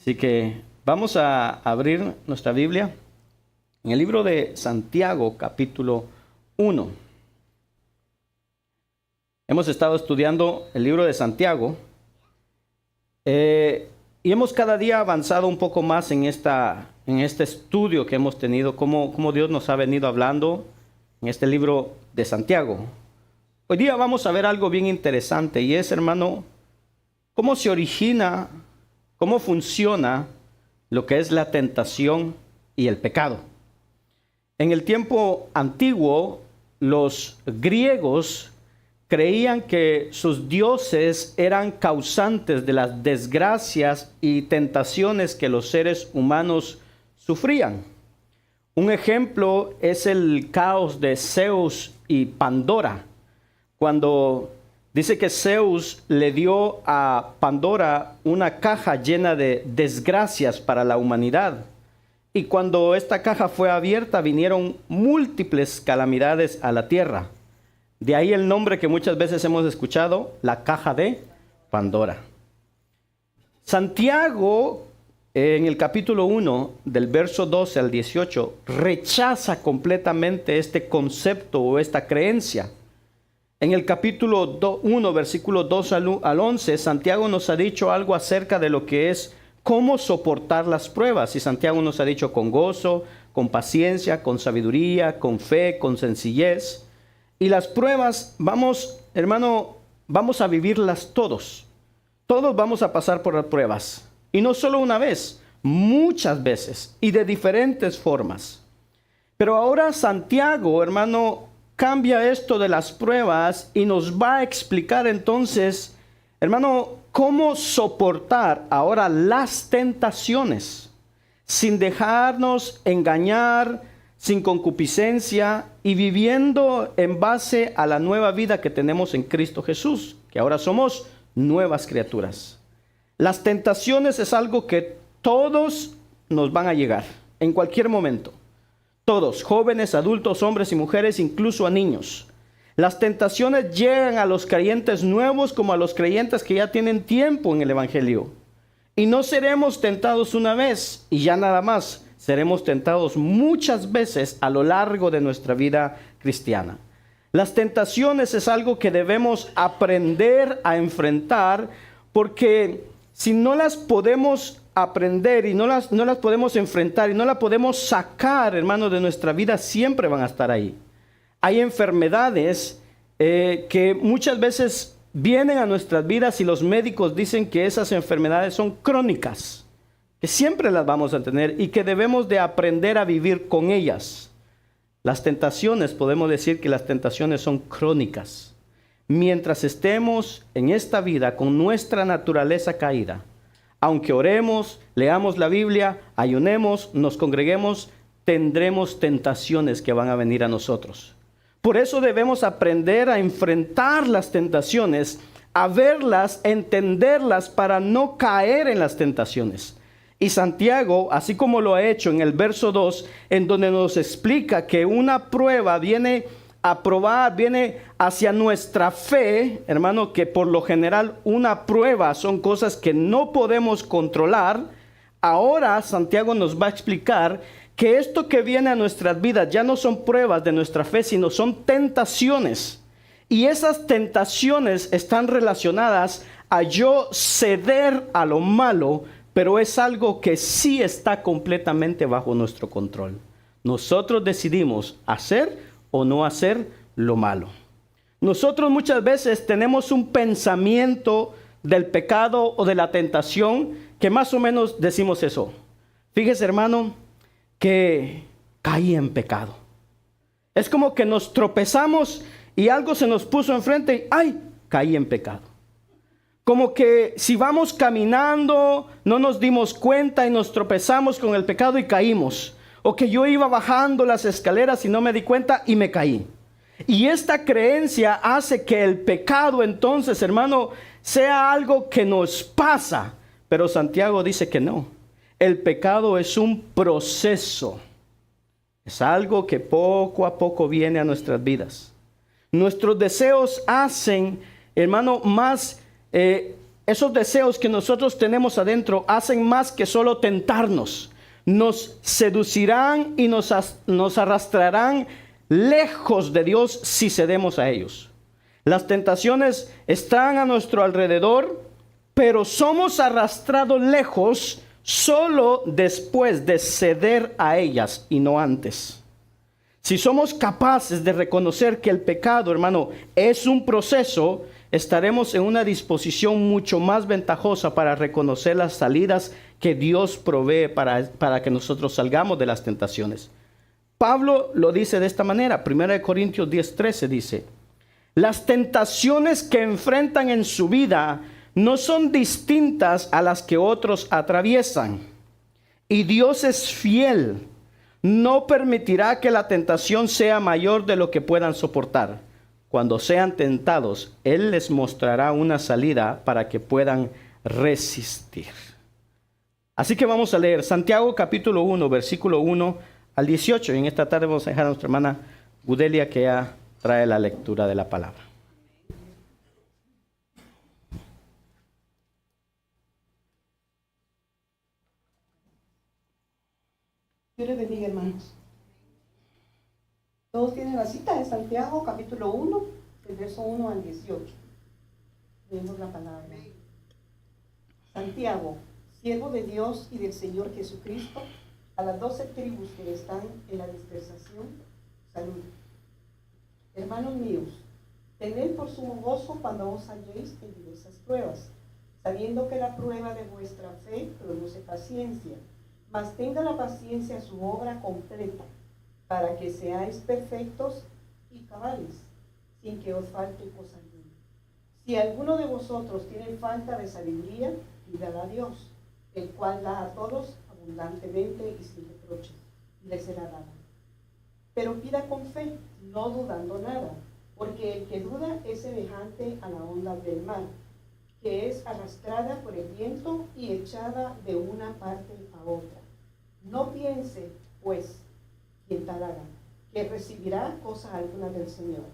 Así que vamos a abrir nuestra Biblia en el libro de Santiago, capítulo 1. Hemos estado estudiando el libro de Santiago y hemos cada día avanzado un poco más en este estudio que hemos tenido, cómo Dios nos ha venido hablando en este libro de Santiago. Hoy día vamos a ver algo bien interesante y es, hermano, cómo se origina, cómo funciona lo que es la tentación y el pecado. En el tiempo antiguo, los griegos creían que sus dioses eran causantes de las desgracias y tentaciones que los seres humanos sufrían. Un ejemplo es el caos de Zeus y Pandora, cuando dice que Zeus le dio a Pandora una caja llena de desgracias para la humanidad. Y cuando esta caja fue abierta, vinieron múltiples calamidades a la tierra. De ahí el nombre que muchas veces hemos escuchado, la caja de Pandora. Santiago, en el capítulo 1, del verso 12 al 18, rechaza completamente este concepto o esta creencia. En el capítulo 1, versículo 2 al 11, Santiago nos ha dicho algo acerca de lo que es cómo soportar las pruebas. Y Santiago nos ha dicho con gozo, con paciencia, con sabiduría, con fe, con sencillez. Y las pruebas, hermano, vamos a vivirlas todos. Todos vamos a pasar por las pruebas. Y no solo una vez, muchas veces y de diferentes formas. Pero ahora Santiago, hermano, cambia esto de las pruebas y nos va a explicar entonces, hermano, cómo soportar ahora las tentaciones sin dejarnos engañar, sin concupiscencia y viviendo en base a la nueva vida que tenemos en Cristo Jesús, que ahora somos nuevas criaturas. Las tentaciones es algo que todos nos van a llegar en cualquier momento. Todos, jóvenes, adultos, hombres y mujeres, incluso a niños. Las tentaciones llegan a los creyentes nuevos como a los creyentes que ya tienen tiempo en el Evangelio. Y no seremos tentados una vez y ya nada más. Seremos tentados muchas veces a lo largo de nuestra vida cristiana. Las tentaciones es algo que debemos aprender a enfrentar, porque si no las podemos aprender y no las podemos enfrentar y no las podemos sacar, hermano, de nuestra vida, siempre van a estar ahí. Hay enfermedades que muchas veces vienen a nuestras vidas y los médicos dicen que esas enfermedades son crónicas, que siempre las vamos a tener y que debemos de aprender a vivir con ellas. Las tentaciones, podemos decir que las tentaciones son crónicas. Mientras estemos en esta vida con nuestra naturaleza caída, aunque oremos, leamos la Biblia, ayunemos, nos congreguemos, tendremos tentaciones que van a venir a nosotros. Por eso debemos aprender a enfrentar las tentaciones, a verlas, entenderlas para no caer en las tentaciones. Y Santiago, así como lo ha hecho en el verso 2, en donde nos explica que una prueba viene a probar, viene hacia nuestra fe, hermano, que por lo general una prueba son cosas que no podemos controlar. Ahora Santiago nos va a explicar que esto que viene a nuestras vidas ya no son pruebas de nuestra fe, sino son tentaciones. Y esas tentaciones están relacionadas a yo ceder a lo malo, pero es algo que sí está completamente bajo nuestro control. Nosotros decidimos hacer o no hacer lo malo. Nosotros muchas veces tenemos un pensamiento del pecado o de la tentación que más o menos decimos eso. Fíjese, hermano, que caí en pecado. Es como que nos tropezamos y algo se nos puso enfrente y ¡ay! Caí en pecado. Como que si vamos caminando, no nos dimos cuenta y nos tropezamos con el pecado y caímos. O que yo iba bajando las escaleras y no me di cuenta y me caí. Y esta creencia hace que el pecado entonces, hermano, sea algo que nos pasa. Pero Santiago dice que no. El pecado es un proceso. Es algo que poco a poco viene a nuestras vidas. Nuestros deseos hacen, hermano, más esos deseos que nosotros tenemos adentro hacen más que solo tentarnos. Nos seducirán y nos arrastrarán lejos de Dios si cedemos a ellos. Las tentaciones están a nuestro alrededor, pero somos arrastrados lejos solo después de ceder a ellas y no antes. Si somos capaces de reconocer que el pecado, hermano, es un proceso, estaremos en una disposición mucho más ventajosa para reconocer las salidas que Dios provee para que nosotros salgamos de las tentaciones. Pablo lo dice de esta manera, 1 Corintios 10:13 dice: las tentaciones que enfrentan en su vida no son distintas a las que otros atraviesan. Y Dios es fiel. No permitirá que la tentación sea mayor de lo que puedan soportar. Cuando sean tentados, Él les mostrará una salida para que puedan resistir. Así que vamos a leer Santiago capítulo 1, versículo 1 al 18. Y en esta tarde vamos a dejar a nuestra hermana Gudelia que ya trae la lectura de la palabra. Dios les bendiga, hermanos. Todos tienen la cita de Santiago, capítulo 1, del verso 1 al 18. Leemos la palabra. Santiago, siervo de Dios y del Señor Jesucristo, a las 12 tribus que están en la dispersación, salud. Hermanos míos, tened por sumo gozo cuando os halléis en diversas pruebas, sabiendo que la prueba de vuestra fe produce paciencia. Mas tenga la paciencia su obra completa, para que seáis perfectos y cabales, sin que os falte cosa alguna. Si alguno de vosotros tiene falta de sabiduría, pídala a Dios, el cual da a todos abundantemente y sin reproche, y le será dada. Pero pida con fe, no dudando nada, porque el que duda es semejante a la onda del mar, que es arrastrada por el viento y echada de una parte a otra. No piense, pues, quien tal haga, que recibirá cosa alguna del Señor.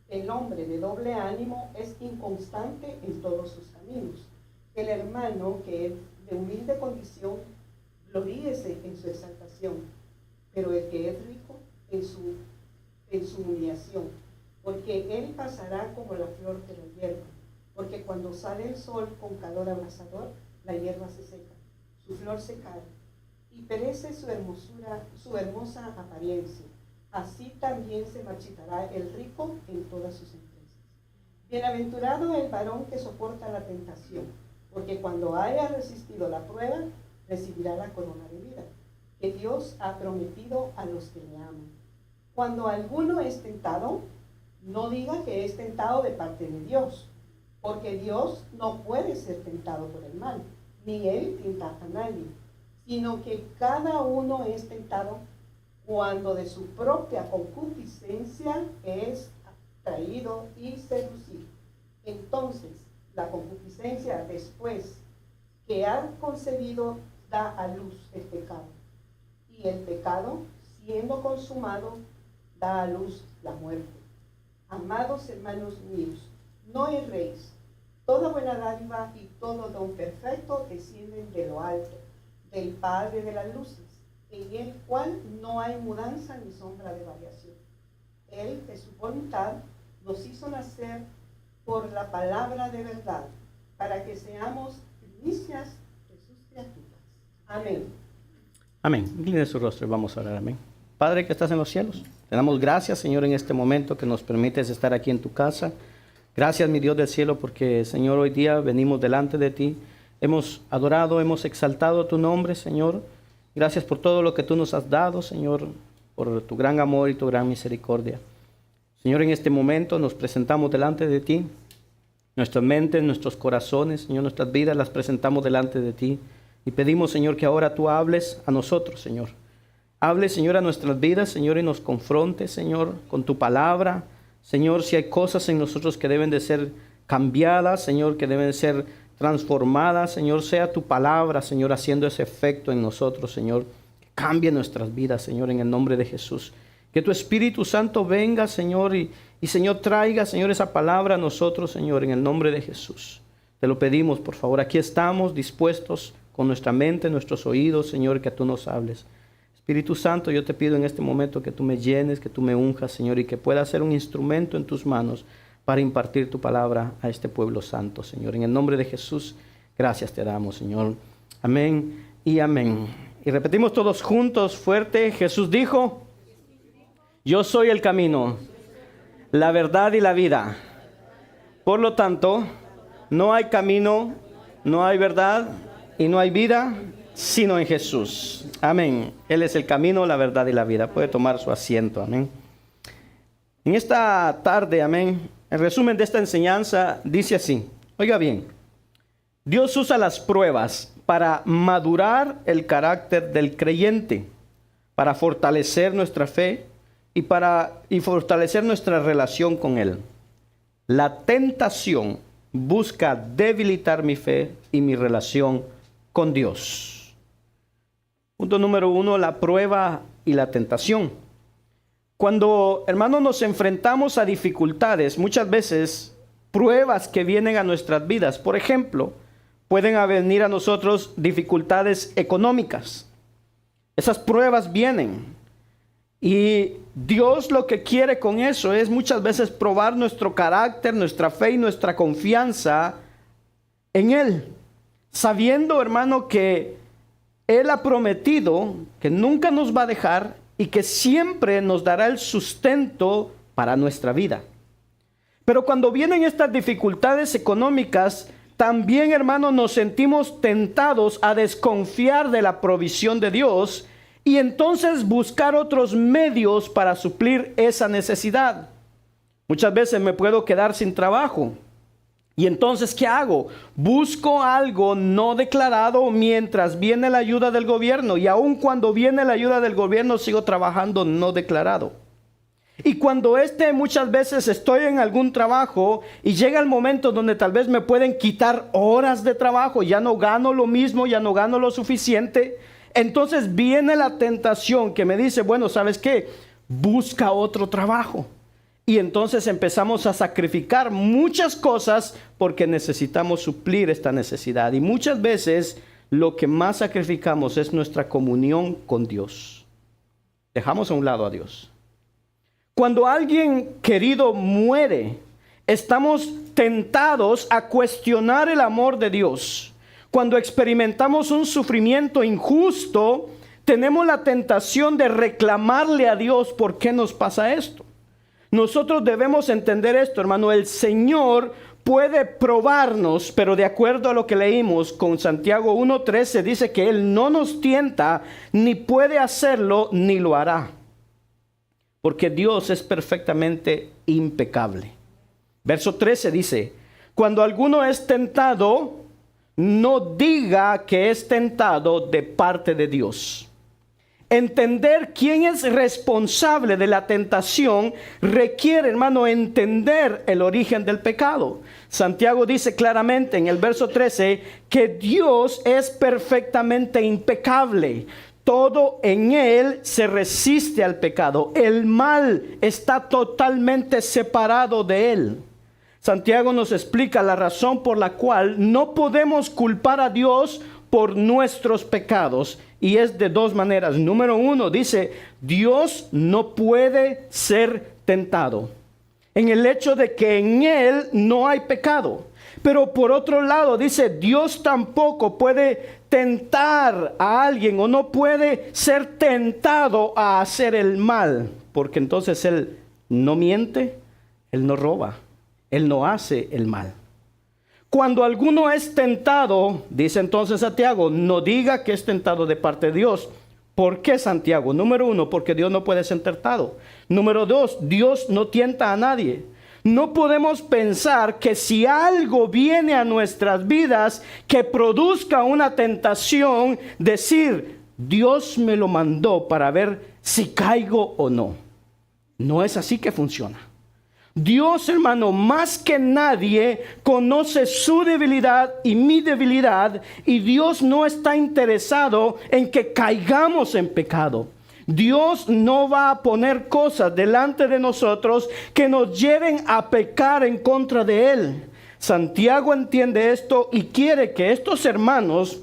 El hombre de doble ánimo es inconstante en todos sus caminos. El hermano que es de humilde condición, gloríese en su exaltación, pero el que es rico en su humillación, porque él pasará como la flor de la hierba, porque cuando sale el sol con calor abrasador, la hierba se seca, su flor se cae, y perece su hermosa apariencia. Así también se marchitará el rico en todas sus empresas. Bienaventurado el varón que soporta la tentación, porque cuando haya resistido la prueba, recibirá la corona de vida, que Dios ha prometido a los que le aman. Cuando alguno es tentado, no diga que es tentado de parte de Dios, porque Dios no puede ser tentado por el mal, ni él tienta a nadie, sino que cada uno es tentado cuando de su propia concupiscencia es atraído y seducido. Entonces, la concupiscencia, después que ha concebido, da a luz el pecado. Y el pecado, siendo consumado, da a luz la muerte. Amados hermanos míos, no erréis. Toda buena dádiva y todo don perfecto descienden de lo alto, del Padre de las luces, en el cual no hay mudanza ni sombra de variación. Él, de su voluntad, nos hizo nacer por la palabra de verdad, para que seamos primicias de sus criaturas. Amén. Amén. Incline su rostro y vamos a orar. Amén. Padre que estás en los cielos, te damos gracias, Señor, en este momento que nos permites estar aquí en tu casa. Gracias, mi Dios del cielo, porque, Señor, hoy día venimos delante de ti. Hemos adorado, hemos exaltado tu nombre, Señor. Gracias por todo lo que tú nos has dado, Señor, por tu gran amor y tu gran misericordia. Señor, en este momento nos presentamos delante de ti. Nuestras mentes, nuestros corazones, Señor, nuestras vidas las presentamos delante de ti. Y pedimos, Señor, que ahora tú hables a nosotros, Señor. Hable, Señor, a nuestras vidas, Señor, y nos confronte, Señor, con tu palabra. Señor, si hay cosas en nosotros que deben de ser cambiadas, Señor, que deben de ser transformadas, Señor, sea tu palabra, Señor, haciendo ese efecto en nosotros, Señor. Que cambie nuestras vidas, Señor, en el nombre de Jesús. Que tu Espíritu Santo venga, Señor, y Señor, traiga, Señor, esa palabra a nosotros, Señor, en el nombre de Jesús. Te lo pedimos, por favor. Aquí estamos dispuestos con nuestra mente, nuestros oídos, Señor, que tú nos hables. Espíritu Santo, yo te pido en este momento que tú me llenes, que tú me unjas, Señor, y que pueda ser un instrumento en tus manos para impartir tu palabra a este pueblo santo, Señor. En el nombre de Jesús, gracias te damos, Señor. Amén y amén. Y repetimos todos juntos fuerte. Jesús dijo: yo soy el camino, la verdad y la vida. Por lo tanto, no hay camino, no hay verdad y no hay vida sino en Jesús. Amén. Él es el camino, la verdad y la vida. Puede tomar su asiento. Amén. En esta tarde, amén, el resumen de esta enseñanza dice así. Oiga bien, Dios usa las pruebas para madurar el carácter del creyente, para fortalecer nuestra fe y fortalecer nuestra relación con Él. La tentación busca debilitar mi fe y mi relación con Dios. Punto número 1, la prueba y la tentación. Cuando, hermanos, nos enfrentamos a dificultades, muchas veces pruebas que vienen a nuestras vidas, por ejemplo, pueden venir a nosotros dificultades económicas. Esas pruebas vienen. Y Dios lo que quiere con eso es muchas veces probar nuestro carácter, nuestra fe y nuestra confianza en Él. Sabiendo, hermano, que Él ha prometido que nunca nos va a dejar y que siempre nos dará el sustento para nuestra vida. Pero cuando vienen estas dificultades económicas, también, hermano, nos sentimos tentados a desconfiar de la provisión de Dios y entonces buscar otros medios para suplir esa necesidad. Muchas veces me puedo quedar sin trabajo. Y entonces, ¿qué hago? Busco algo no declarado mientras viene la ayuda del gobierno. Y aun cuando viene la ayuda del gobierno, sigo trabajando no declarado. Y cuando muchas veces estoy en algún trabajo y llega el momento donde tal vez me pueden quitar horas de trabajo, ya no gano lo mismo, ya no gano lo suficiente. Entonces viene la tentación que me dice, bueno, ¿sabes qué? Busca otro trabajo. Y entonces empezamos a sacrificar muchas cosas porque necesitamos suplir esta necesidad. Y muchas veces lo que más sacrificamos es nuestra comunión con Dios. Dejamos a un lado a Dios. Cuando alguien querido muere, estamos tentados a cuestionar el amor de Dios. Cuando experimentamos un sufrimiento injusto, tenemos la tentación de reclamarle a Dios por qué nos pasa esto. Nosotros debemos entender esto, hermano. El Señor puede probarnos, pero de acuerdo a lo que leímos con Santiago 1:13, dice que Él no nos tienta, ni puede hacerlo, ni lo hará. Porque Dios es perfectamente impecable. Verso 13 dice, cuando alguno es tentado, no diga que es tentado de parte de Dios. Entender quién es responsable de la tentación requiere, hermano, entender el origen del pecado. Santiago dice claramente en el verso 13 que Dios es perfectamente impecable. Todo en Él se resiste al pecado. El mal está totalmente separado de Él. Santiago nos explica la razón por la cual no podemos culpar a Dios por nuestros pecados. Y es de dos maneras. Número 1, dice, Dios no puede ser tentado. En el hecho de que en Él no hay pecado. Pero por otro lado, dice, Dios tampoco puede tentar a alguien o no puede ser tentado a hacer el mal. Porque entonces Él no miente, Él no roba, Él no hace el mal. Cuando alguno es tentado, dice entonces Santiago, no diga que es tentado de parte de Dios. ¿Por qué, Santiago? Número 1, porque Dios no puede ser tentado. Número 2, Dios no tienta a nadie. No podemos pensar que si algo viene a nuestras vidas que produzca una tentación, decir, Dios me lo mandó para ver si caigo o no. No es así que funciona. Dios, hermano, más que nadie conoce su debilidad y mi debilidad, y Dios no está interesado en que caigamos en pecado. Dios no va a poner cosas delante de nosotros que nos lleven a pecar en contra de Él. Santiago entiende esto y quiere que estos hermanos,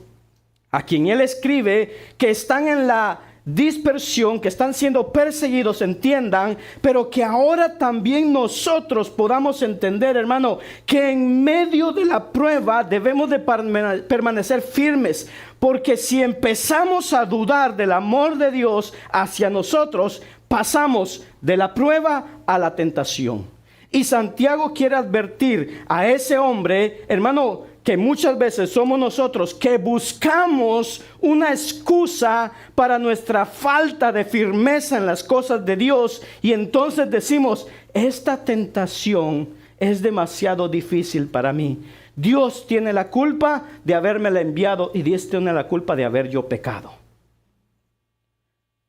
a quien él escribe, que están en la dispersión, que están siendo perseguidos, entiendan, pero que ahora también nosotros podamos entender, hermano, que en medio de la prueba debemos de permanecer firmes, porque si empezamos a dudar del amor de Dios hacia nosotros, pasamos de la prueba a la tentación. Y Santiago quiere advertir a ese hombre, hermano, que muchas veces somos nosotros que buscamos una excusa para nuestra falta de firmeza en las cosas de Dios, y entonces decimos, esta tentación es demasiado difícil para mí. Dios tiene la culpa de habérmela enviado y Dios tiene la culpa de haber yo pecado.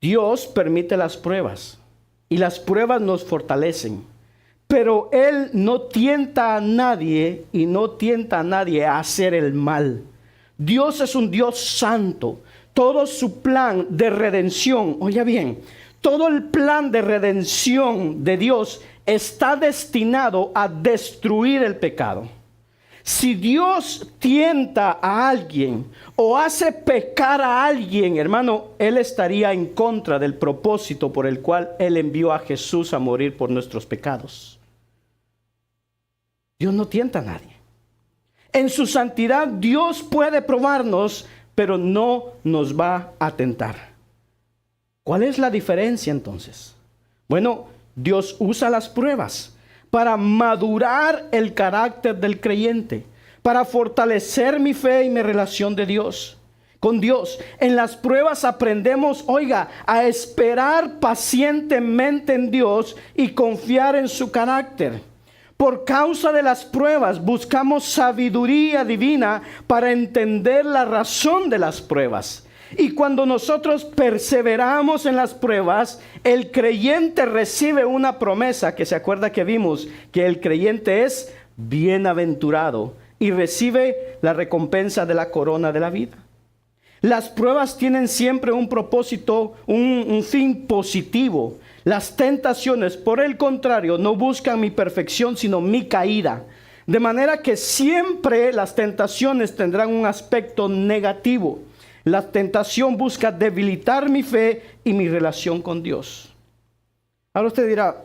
Dios permite las pruebas y las pruebas nos fortalecen. Pero Él no tienta a nadie y no tienta a nadie a hacer el mal. Dios es un Dios santo. Todo su plan de redención, oiga bien, todo el plan de redención de Dios está destinado a destruir el pecado. Si Dios tienta a alguien o hace pecar a alguien, hermano, Él estaría en contra del propósito por el cual Él envió a Jesús a morir por nuestros pecados. Dios no tienta a nadie. En su santidad Dios puede probarnos, pero no nos va a tentar. ¿Cuál es la diferencia entonces? Bueno, Dios usa las pruebas para madurar el carácter del creyente, para fortalecer mi fe y mi relación de Dios, con Dios. En las pruebas aprendemos, oiga, a esperar pacientemente en Dios y confiar en su carácter. Por causa de las pruebas buscamos sabiduría divina para entender la razón de las pruebas. Y cuando nosotros perseveramos en las pruebas, el creyente recibe una promesa que se acuerda que vimos, que el creyente es bienaventurado y recibe la recompensa de la corona de la vida. Las pruebas tienen siempre un propósito, un fin positivo. Las tentaciones, por el contrario, no buscan mi perfección, sino mi caída. De manera que siempre las tentaciones tendrán un aspecto negativo. La tentación busca debilitar mi fe y mi relación con Dios. Ahora usted dirá,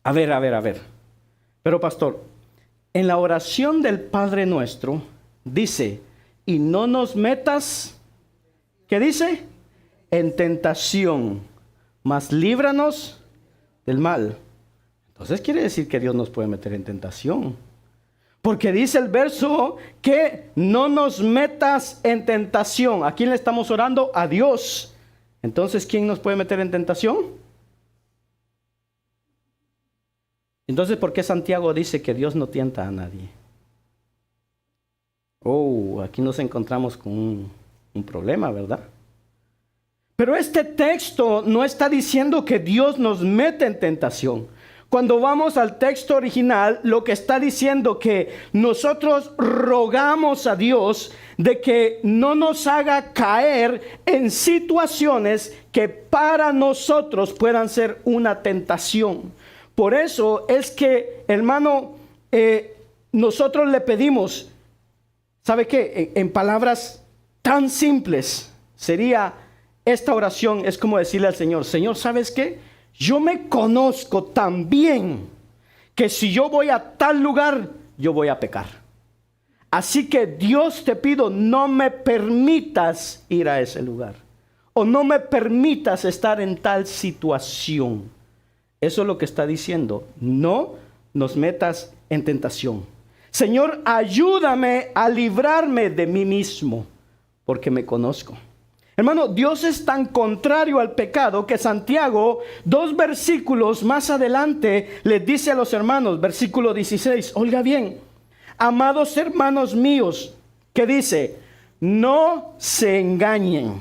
a ver. Pero pastor, en la oración del Padre Nuestro dice, y no nos metas, ¿qué dice? En tentación, mas líbranos del mal. Entonces quiere decir que Dios nos puede meter en tentación. Porque dice el verso que no nos metas en tentación. ¿A quién le estamos orando? A Dios. Entonces, ¿quién nos puede meter en tentación? Entonces, ¿por qué Santiago dice que Dios no tienta a nadie? Aquí nos encontramos con un problema, ¿verdad? Pero este texto no está diciendo que Dios nos mete en tentación. Cuando vamos al texto original, lo que está diciendo que nosotros rogamos a Dios de que no nos haga caer en situaciones que para nosotros puedan ser una tentación. Por eso es que, hermano, nosotros le pedimos, ¿sabe qué? En palabras tan simples sería esta oración, es como decirle al Señor, Señor, ¿sabes qué? Yo me conozco tan bien que si yo voy a tal lugar, yo voy a pecar. Así que Dios, te pido, no me permitas ir a ese lugar. O no me permitas estar en tal situación. Eso es lo que está diciendo. No nos metas en tentación. Señor, ayúdame a librarme de mí mismo, porque me conozco. Hermano, Dios es tan contrario al pecado que Santiago, 2 versículos más adelante, les dice a los hermanos, versículo 16, oiga bien, amados hermanos míos, que dice, no se engañen.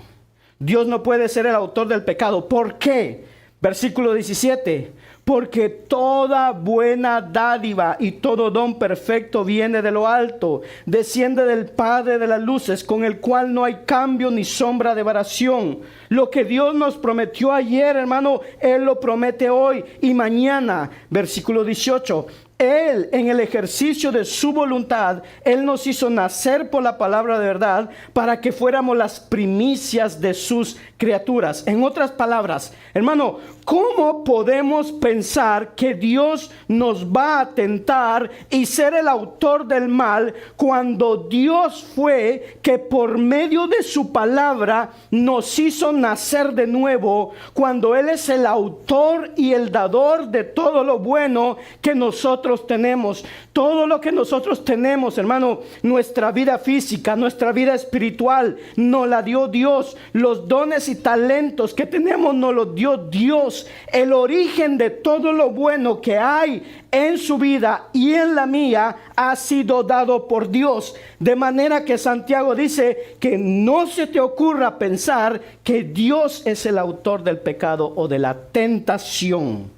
Dios no puede ser el autor del pecado. ¿Por qué? Versículo 17, porque toda buena dádiva y todo don perfecto viene de lo alto, desciende del Padre de las luces, con el cual no hay cambio ni sombra de variación. Lo que Dios nos prometió ayer, hermano, Él lo promete hoy y mañana. Versículo 18, Él, en el ejercicio de su voluntad, Él nos hizo nacer por la palabra de verdad para que fuéramos las primicias de sus criaturas. En otras palabras, hermano, ¿cómo podemos pensar que Dios nos va a tentar y ser el autor del mal cuando Dios fue que por medio de su palabra nos hizo nacer de nuevo, cuando Él es el autor y el dador de todo lo bueno que nosotros tenemos? Todo lo que nosotros tenemos, hermano, nuestra vida física, nuestra vida espiritual, nos la dio Dios. Los dones y talentos que tenemos nos los dio Dios. El origen de todo lo bueno que hay en su vida y en la mía ha sido dado por Dios. De manera que Santiago dice que no se te ocurra pensar que Dios es el autor del pecado o de la tentación.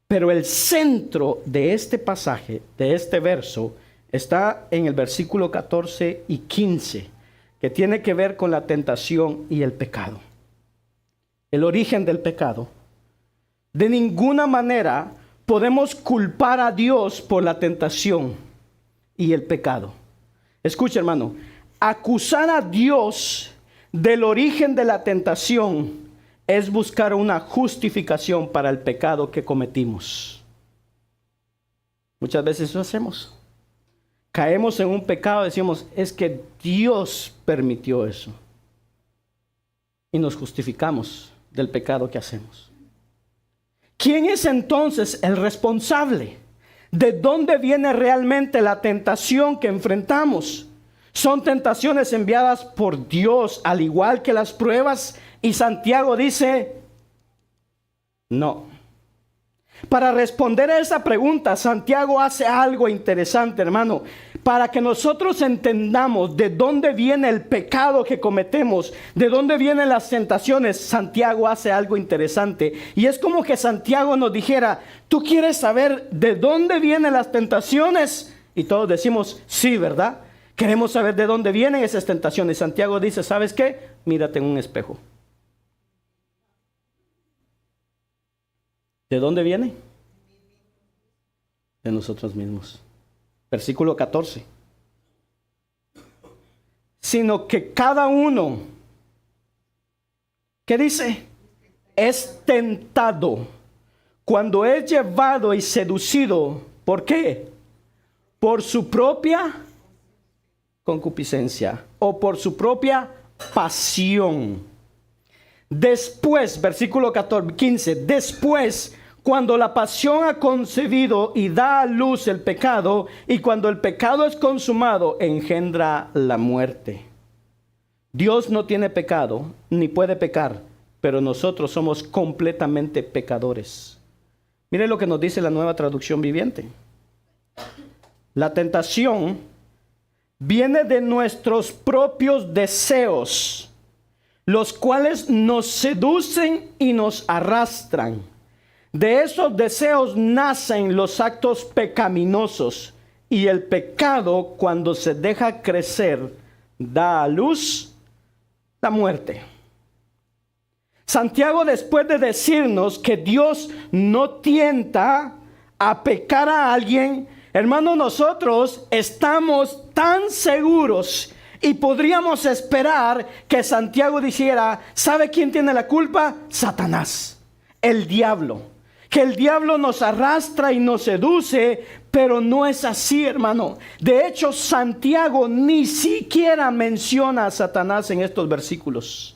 Pero el centro de este pasaje, de este verso, está en el versículo 14 y 15, que tiene que ver con la tentación y el pecado. El origen del pecado. De ninguna manera podemos culpar a Dios por la tentación y el pecado. Escucha, hermano, acusar a Dios del origen de la tentación es buscar una justificación para el pecado que cometimos. Muchas veces eso hacemos. Caemos en un pecado y decimos, es que Dios permitió eso. Y nos justificamos del pecado que hacemos. ¿Quién es entonces el responsable? ¿De dónde viene realmente la tentación que enfrentamos? Son tentaciones enviadas por Dios, al igual que las pruebas. Y Santiago dice, no. Para responder a esa pregunta, Santiago hace algo interesante, hermano. Para que nosotros entendamos de dónde viene el pecado que cometemos, de dónde vienen las tentaciones, Santiago hace algo interesante. Y es como que Santiago nos dijera, ¿tú quieres saber de dónde vienen las tentaciones? Y todos decimos, sí, ¿verdad? Queremos saber de dónde vienen esas tentaciones. Santiago dice, ¿sabes qué? Mírate en un espejo. ¿De dónde viene? De nosotros mismos. Versículo 14. Sino que cada uno, ¿qué dice? Es tentado cuando es llevado y seducido. ¿Por qué? Por su propia concupiscencia o por su propia pasión. Después, versículo 15, después, cuando la pasión ha concebido y da a luz el pecado, y cuando el pecado es consumado, engendra la muerte. Dios no tiene pecado, ni puede pecar, pero nosotros somos completamente pecadores. Mire lo que nos dice la Nueva Traducción Viviente. La tentación viene de nuestros propios deseos, los cuales nos seducen y nos arrastran. De esos deseos nacen los actos pecaminosos, y el pecado, cuando se deja crecer, da a luz la muerte. Santiago, después de decirnos que Dios no tienta a pecar a alguien, hermanos, nosotros estamos tan seguros y podríamos esperar que Santiago dijera, ¿sabe quién tiene la culpa? Satanás, el diablo. Que el diablo nos arrastra y nos seduce, pero no es así, hermano. De hecho, Santiago ni siquiera menciona a Satanás en estos versículos.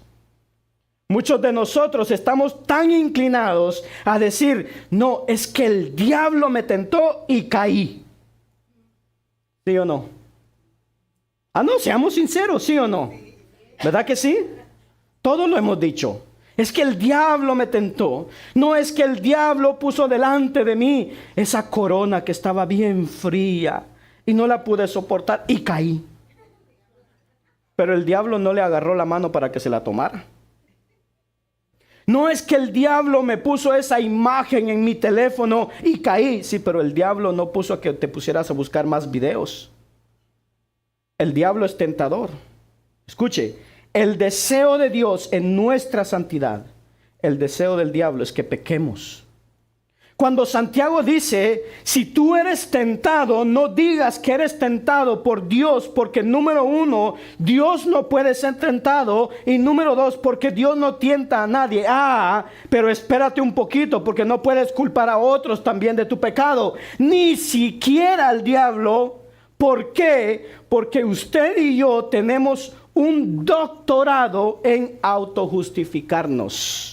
Muchos de nosotros estamos tan inclinados a decir, no, es que el diablo me tentó y caí. ¿Sí o no? No, seamos sinceros, ¿sí o no? ¿Verdad que sí? Todos lo hemos dicho. Es que el diablo me tentó. No, es que el diablo puso delante de mí esa corona que estaba bien fría y no la pude soportar y caí. Pero el diablo no le agarró la mano para que se la tomara. No, es que el diablo me puso esa imagen en mi teléfono y caí. Sí, pero el diablo no puso a que te pusieras a buscar más videos. El diablo es tentador. Escuche, el deseo de Dios en nuestra santidad, el deseo del diablo es que pequemos. Cuando Santiago dice, si tú eres tentado, no digas que eres tentado por Dios, porque número uno, Dios no puede ser tentado, y número dos, porque Dios no tienta a nadie. Pero espérate un poquito, porque no puedes culpar a otros también de tu pecado, ni siquiera al diablo. ¿Por qué? Porque usted y yo tenemos un doctorado en autojustificarnos.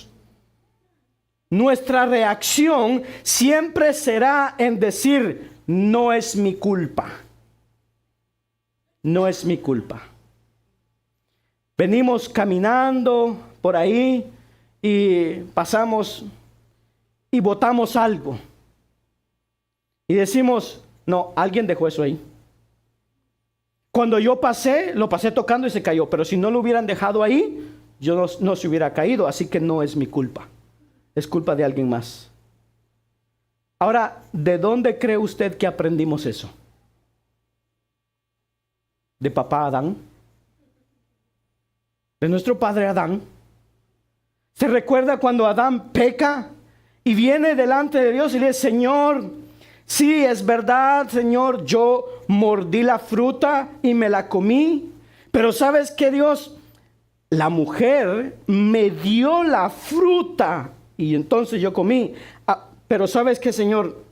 Nuestra reacción siempre será en decir, no es mi culpa. No es mi culpa. Venimos caminando por ahí y pasamos y botamos algo. Y decimos, no, alguien dejó eso ahí. Cuando yo pasé, lo pasé tocando y se cayó. Pero si no lo hubieran dejado ahí, yo no se hubiera caído. Así que no es mi culpa. Es culpa de alguien más. Ahora, ¿de dónde cree usted que aprendimos eso? ¿De papá Adán? ¿De nuestro padre Adán? ¿Se recuerda cuando Adán peca y viene delante de Dios y le dice, Señor, sí, es verdad, Señor, yo mordí la fruta y me la comí, pero ¿sabes qué, Dios? La mujer me dio la fruta y entonces yo comí. Pero ¿sabes qué, Señor?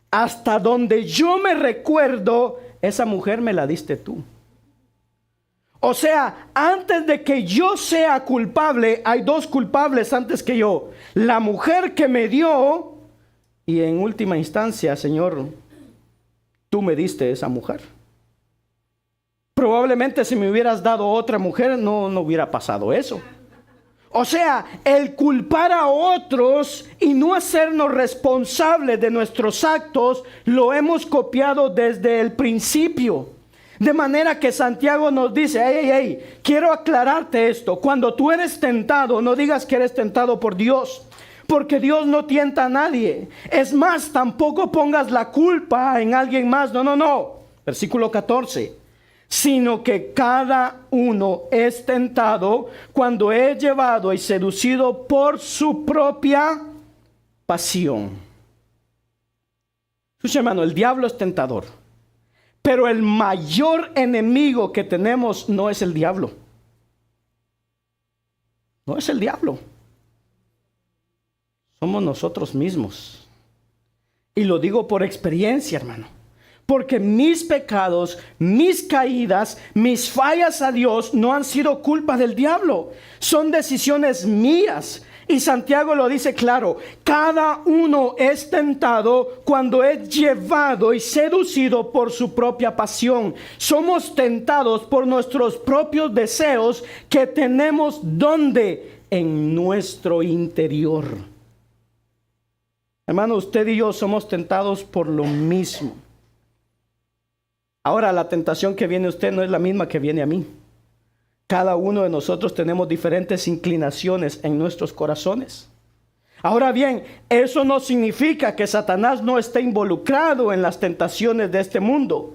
Hasta donde yo me recuerdo, esa mujer me la diste tú. O sea, antes de que yo sea culpable, hay dos culpables antes que yo. La mujer que me dio y en última instancia, Señor, tú me diste esa mujer. Probablemente si me hubieras dado otra mujer, no hubiera pasado eso. O sea, el culpar a otros y no hacernos responsables de nuestros actos, lo hemos copiado desde el principio. De manera que Santiago nos dice, hey, quiero aclararte esto. Cuando tú eres tentado, no digas que eres tentado por Dios, porque Dios no tienta a nadie. Es más, tampoco pongas la culpa en alguien más. No. Versículo 14. Sino que cada uno es tentado cuando es llevado y seducido por su propia pasión. Escucha, hermano, el diablo es tentador. Pero el mayor enemigo que tenemos no es el diablo. No es el diablo. Somos nosotros mismos. Y lo digo por experiencia, hermano. Porque mis pecados, mis caídas, mis fallas a Dios no han sido culpa del diablo. Son decisiones mías. Y Santiago lo dice claro. Cada uno es tentado cuando es llevado y seducido por su propia pasión. Somos tentados por nuestros propios deseos que tenemos ¿dónde? En nuestro interior. Hermano, usted y yo somos tentados por lo mismo. Ahora, la tentación que viene a usted no es la misma que viene a mí. Cada uno de nosotros tenemos diferentes inclinaciones en nuestros corazones. Ahora bien, eso no significa que Satanás no esté involucrado en las tentaciones de este mundo.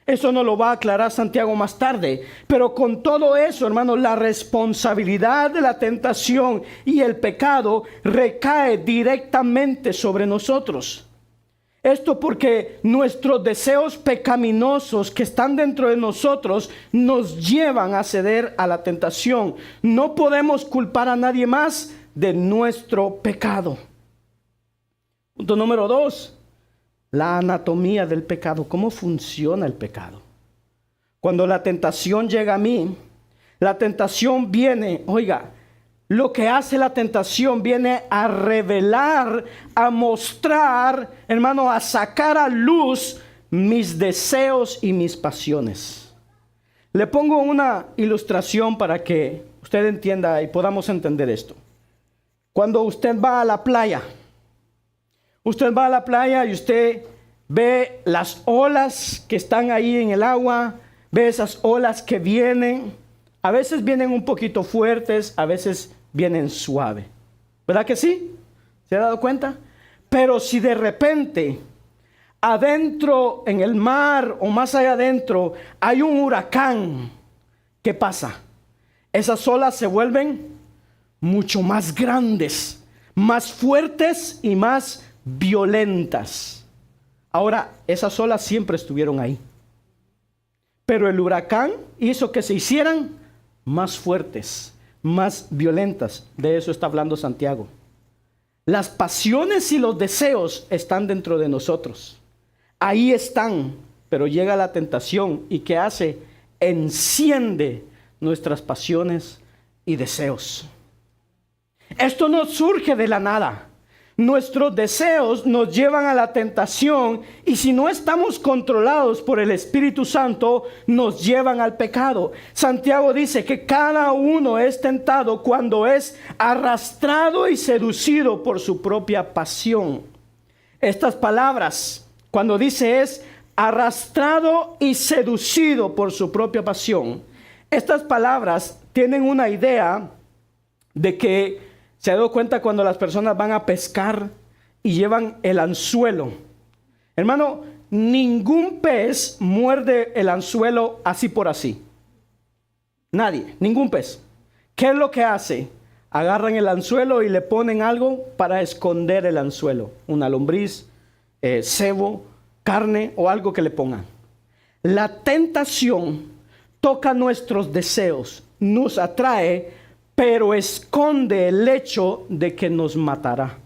Eso nos lo va a aclarar Santiago más tarde. Pero con todo eso, hermano, la responsabilidad de la tentación y el pecado recae directamente sobre nosotros. Esto porque nuestros deseos pecaminosos que están dentro de nosotros nos llevan a ceder a la tentación. No podemos culpar a nadie más de nuestro pecado. Punto número 2. La anatomía del pecado. ¿Cómo funciona el pecado? Cuando la tentación llega a mí, la tentación viene, lo que hace la tentación viene a revelar, a mostrar, hermano, a sacar a luz mis deseos y mis pasiones. Le pongo una ilustración para que usted entienda y podamos entender esto. Cuando usted va a la playa, y usted ve las olas que están ahí en el agua, ve esas olas que vienen. A veces vienen un poquito fuertes, a veces vienen suave. ¿Verdad que sí? ¿Se ha dado cuenta? Pero si de repente adentro en el mar o más allá adentro hay un huracán, ¿qué pasa? Esas olas se vuelven mucho más grandes, más fuertes y más violentas. Ahora, esas olas siempre estuvieron ahí. Pero el huracán hizo que se hicieran más fuertes, más violentas. De eso está hablando Santiago. Las pasiones y los deseos están dentro de nosotros. Ahí están, pero llega la tentación y ¿qué hace? Enciende nuestras pasiones y deseos. Esto no surge de la nada. Nuestros deseos nos llevan a la tentación y si no estamos controlados por el Espíritu Santo, nos llevan al pecado. Santiago dice que cada uno es tentado cuando es arrastrado y seducido por su propia pasión. Estas palabras, cuando dice es arrastrado y seducido por su propia pasión, estas palabras tienen una idea de que se ha dado cuenta cuando las personas van a pescar y llevan el anzuelo. Hermano, ningún pez muerde el anzuelo así por así. Nadie, ningún pez. ¿Qué es lo que hace? Agarran el anzuelo y le ponen algo para esconder el anzuelo. Una lombriz, cebo, carne o algo que le pongan. La tentación toca nuestros deseos, nos atrae, pero esconde el hecho de que nos matará.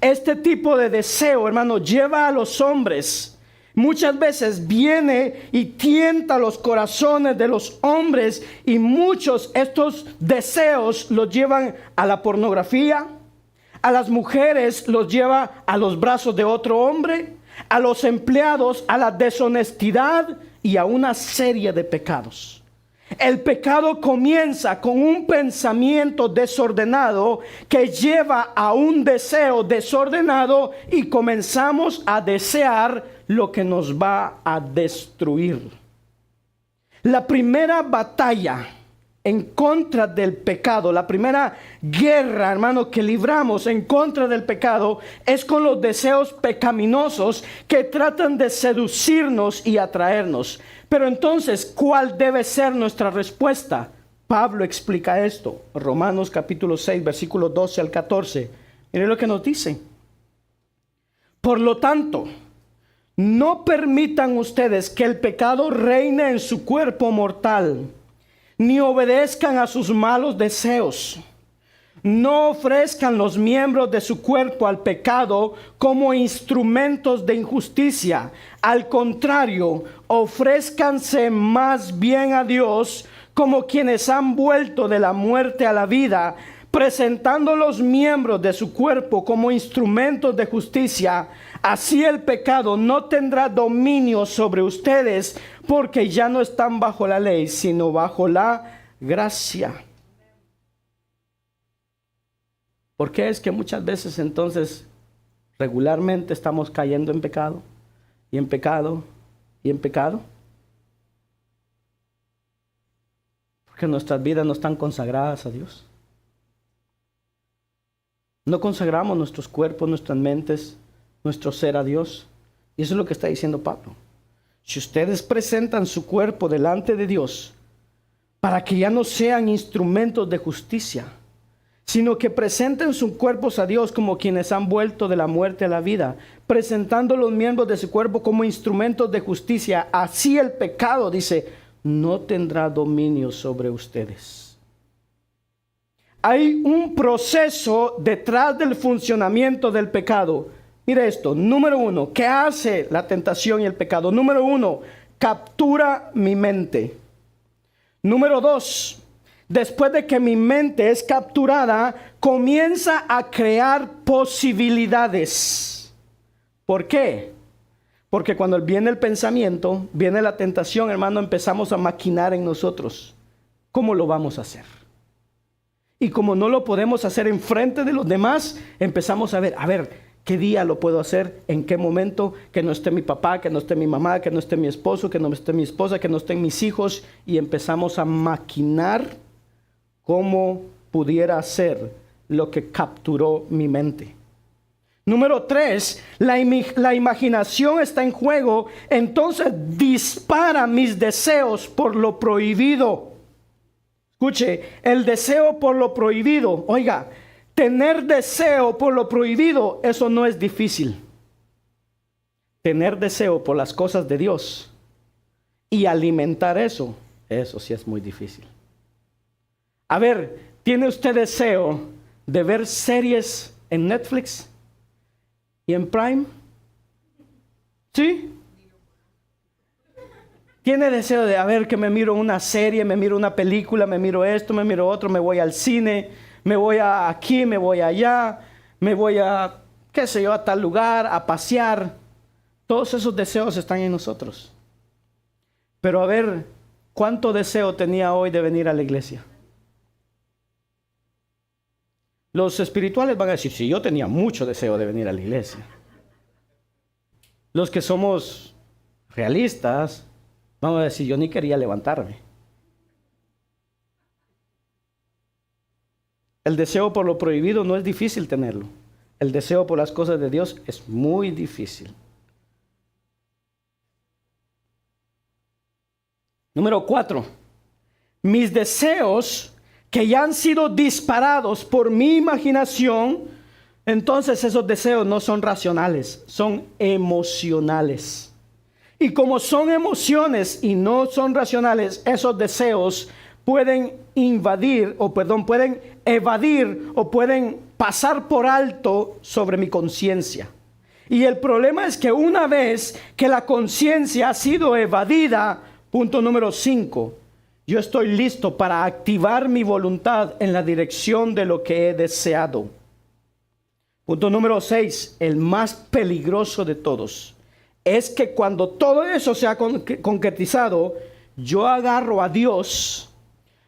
Este tipo de deseo, hermano, lleva a los hombres. Muchas veces viene y tienta los corazones de los hombres y muchos estos deseos los llevan a la pornografía, a las mujeres los lleva a los brazos de otro hombre, a los empleados a la deshonestidad y a una serie de pecados. El pecado comienza con un pensamiento desordenado que lleva a un deseo desordenado y comenzamos a desear lo que nos va a destruir. La primera batalla en contra del pecado, la primera guerra, hermano, que libramos en contra del pecado es con los deseos pecaminosos que tratan de seducirnos y atraernos. Pero entonces, ¿cuál debe ser nuestra respuesta? Pablo explica esto. Romanos capítulo 6, versículos 12 al 14. Miren lo que nos dice. Por lo tanto, no permitan ustedes que el pecado reine en su cuerpo mortal, ni obedezcan a sus malos deseos. No ofrezcan los miembros de su cuerpo al pecado como instrumentos de injusticia. Al contrario, ofrézcanse más bien a Dios como quienes han vuelto de la muerte a la vida, presentando los miembros de su cuerpo como instrumentos de justicia. Así el pecado no tendrá dominio sobre ustedes, porque ya no están bajo la ley, sino bajo la gracia. ¿Por qué es que muchas veces entonces regularmente estamos cayendo en pecado y en pecado y en pecado? Porque nuestras vidas no están consagradas a Dios. No consagramos nuestros cuerpos, nuestras mentes, nuestro ser a Dios. Y eso es lo que está diciendo Pablo. Si ustedes presentan su cuerpo delante de Dios para que ya no sean instrumentos de justicia, sino que presenten sus cuerpos a Dios como quienes han vuelto de la muerte a la vida, presentando los miembros de su cuerpo como instrumentos de justicia, así el pecado, dice, no tendrá dominio sobre ustedes. Hay un proceso detrás del funcionamiento del pecado. Mira esto, número 1, ¿qué hace la tentación y el pecado? Número 1, captura mi mente. Número 2, después de que mi mente es capturada, comienza a crear posibilidades. ¿Por qué? Porque cuando viene el pensamiento, viene la tentación, hermano, empezamos a maquinar en nosotros. ¿Cómo lo vamos a hacer? Y como no lo podemos hacer enfrente de los demás, empezamos a ver, ¿qué día lo puedo hacer? ¿En qué momento? Que no esté mi papá, que no esté mi mamá, que no esté mi esposo, que no esté mi esposa, que no estén mis hijos. Y empezamos a maquinar cómo pudiera ser lo que capturó mi mente. Número 3, la imaginación está en juego. Entonces dispara mis deseos por lo prohibido. Escuche, el deseo por lo prohibido. Oiga, Tener deseo por lo prohibido, eso no es difícil. Tener deseo por las cosas de Dios y alimentar eso sí es muy difícil. A ver, ¿tiene usted deseo de ver series en Netflix y en Prime? ¿Sí? ¿Tiene deseo de, a ver, que me miro una serie, me miro una película, me miro esto, me miro otro, me voy al cine, me voy aquí, me voy allá, me voy a, qué sé yo, a tal lugar, a pasear? Todos esos deseos están en nosotros. Pero a ver, ¿cuánto deseo tenía hoy de venir a la iglesia? Los espirituales van a decir, sí, yo tenía mucho deseo de venir a la iglesia. Los que somos realistas, vamos a decir, yo ni quería levantarme. El deseo por lo prohibido no es difícil tenerlo. El deseo por las cosas de Dios es muy difícil. Número 4. Mis deseos que ya han sido disparados por mi imaginación, entonces esos deseos no son racionales, son emocionales. Y como son emociones y no son racionales, esos deseos pueden pueden evadir o pueden pasar por alto sobre mi conciencia. Y el problema es que una vez que la conciencia ha sido evadida, punto número 5, yo estoy listo para activar mi voluntad en la dirección de lo que he deseado. Punto número 6, el más peligroso de todos, es que cuando todo eso se ha concretizado, yo agarro a Dios,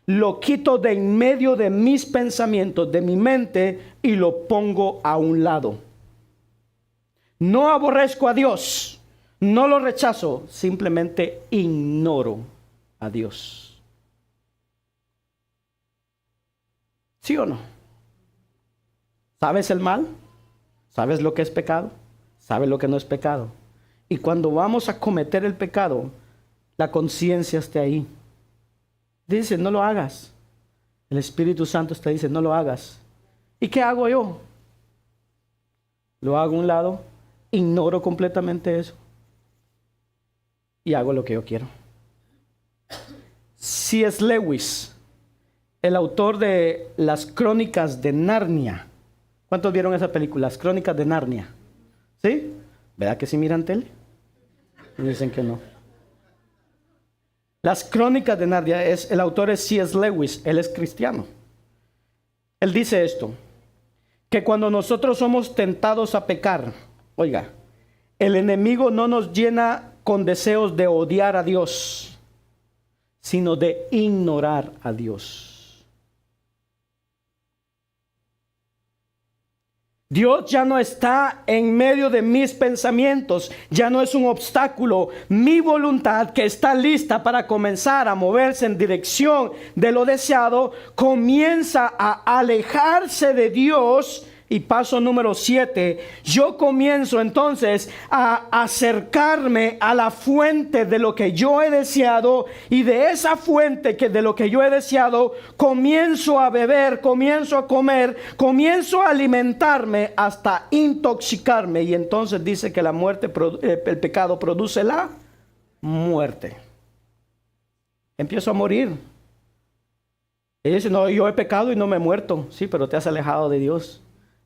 lo quito de en medio de mis pensamientos, de mi mente, y lo pongo a un lado. No aborrezco a Dios, no lo rechazo, simplemente ignoro a Dios. ¿Sí o no? ¿Sabes el mal? ¿Sabes lo que es pecado? ¿Sabes lo que no es pecado? Y cuando vamos a cometer el pecado, la conciencia está ahí. Dice, no lo hagas. El Espíritu Santo te dice, no lo hagas. ¿Y qué hago yo? Lo hago a un lado, ignoro completamente eso y hago lo que yo quiero. C.S. Lewis, el autor de Las Crónicas de Narnia. ¿Cuántos vieron esa película? Las Crónicas de Narnia. ¿Sí? ¿Verdad que sí miran tele? Dicen que no. Las Crónicas de Narnia, el autor es C.S. Lewis, él es cristiano. Él dice esto, que cuando nosotros somos tentados a pecar, oiga, el enemigo no nos llena con deseos de odiar a Dios, sino de ignorar a Dios. Dios ya no está en medio de mis pensamientos, ya no es un obstáculo. Mi voluntad, que está lista para comenzar a moverse en dirección de lo deseado, comienza a alejarse de Dios. Y paso número 7, yo comienzo entonces a acercarme a la fuente de lo que yo he deseado, y de esa fuente de lo que yo he deseado comienzo a beber, comienzo a comer, comienzo a alimentarme hasta intoxicarme. Y entonces dice que el pecado produce la muerte. Empiezo a morir. Y dice, no, yo he pecado y no me he muerto. Sí, pero te has alejado de Dios.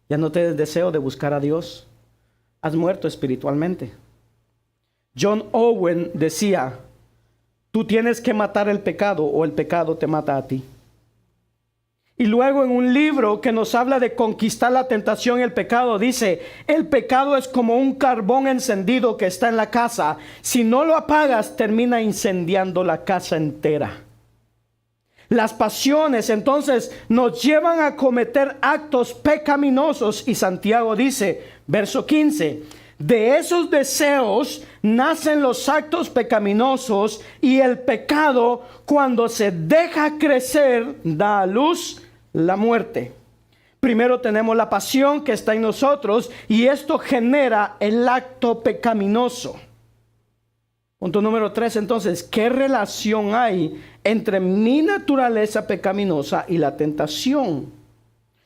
Ya no tienes deseo de buscar a Dios. Has muerto espiritualmente. John Owen decía, tú tienes que matar el pecado o el pecado te mata a ti. Y luego en un libro que nos habla de conquistar la tentación y el pecado, dice, el pecado es como un carbón encendido que está en la casa. Si no lo apagas, termina incendiando la casa entera. Las pasiones entonces nos llevan a cometer actos pecaminosos, y Santiago dice, verso 15, de esos deseos nacen los actos pecaminosos, y el pecado, cuando se deja crecer, da a luz la muerte. Primero tenemos la pasión que está en nosotros, y esto genera el acto pecaminoso. Punto número 3, entonces, ¿qué relación hay entre mi naturaleza pecaminosa y la tentación?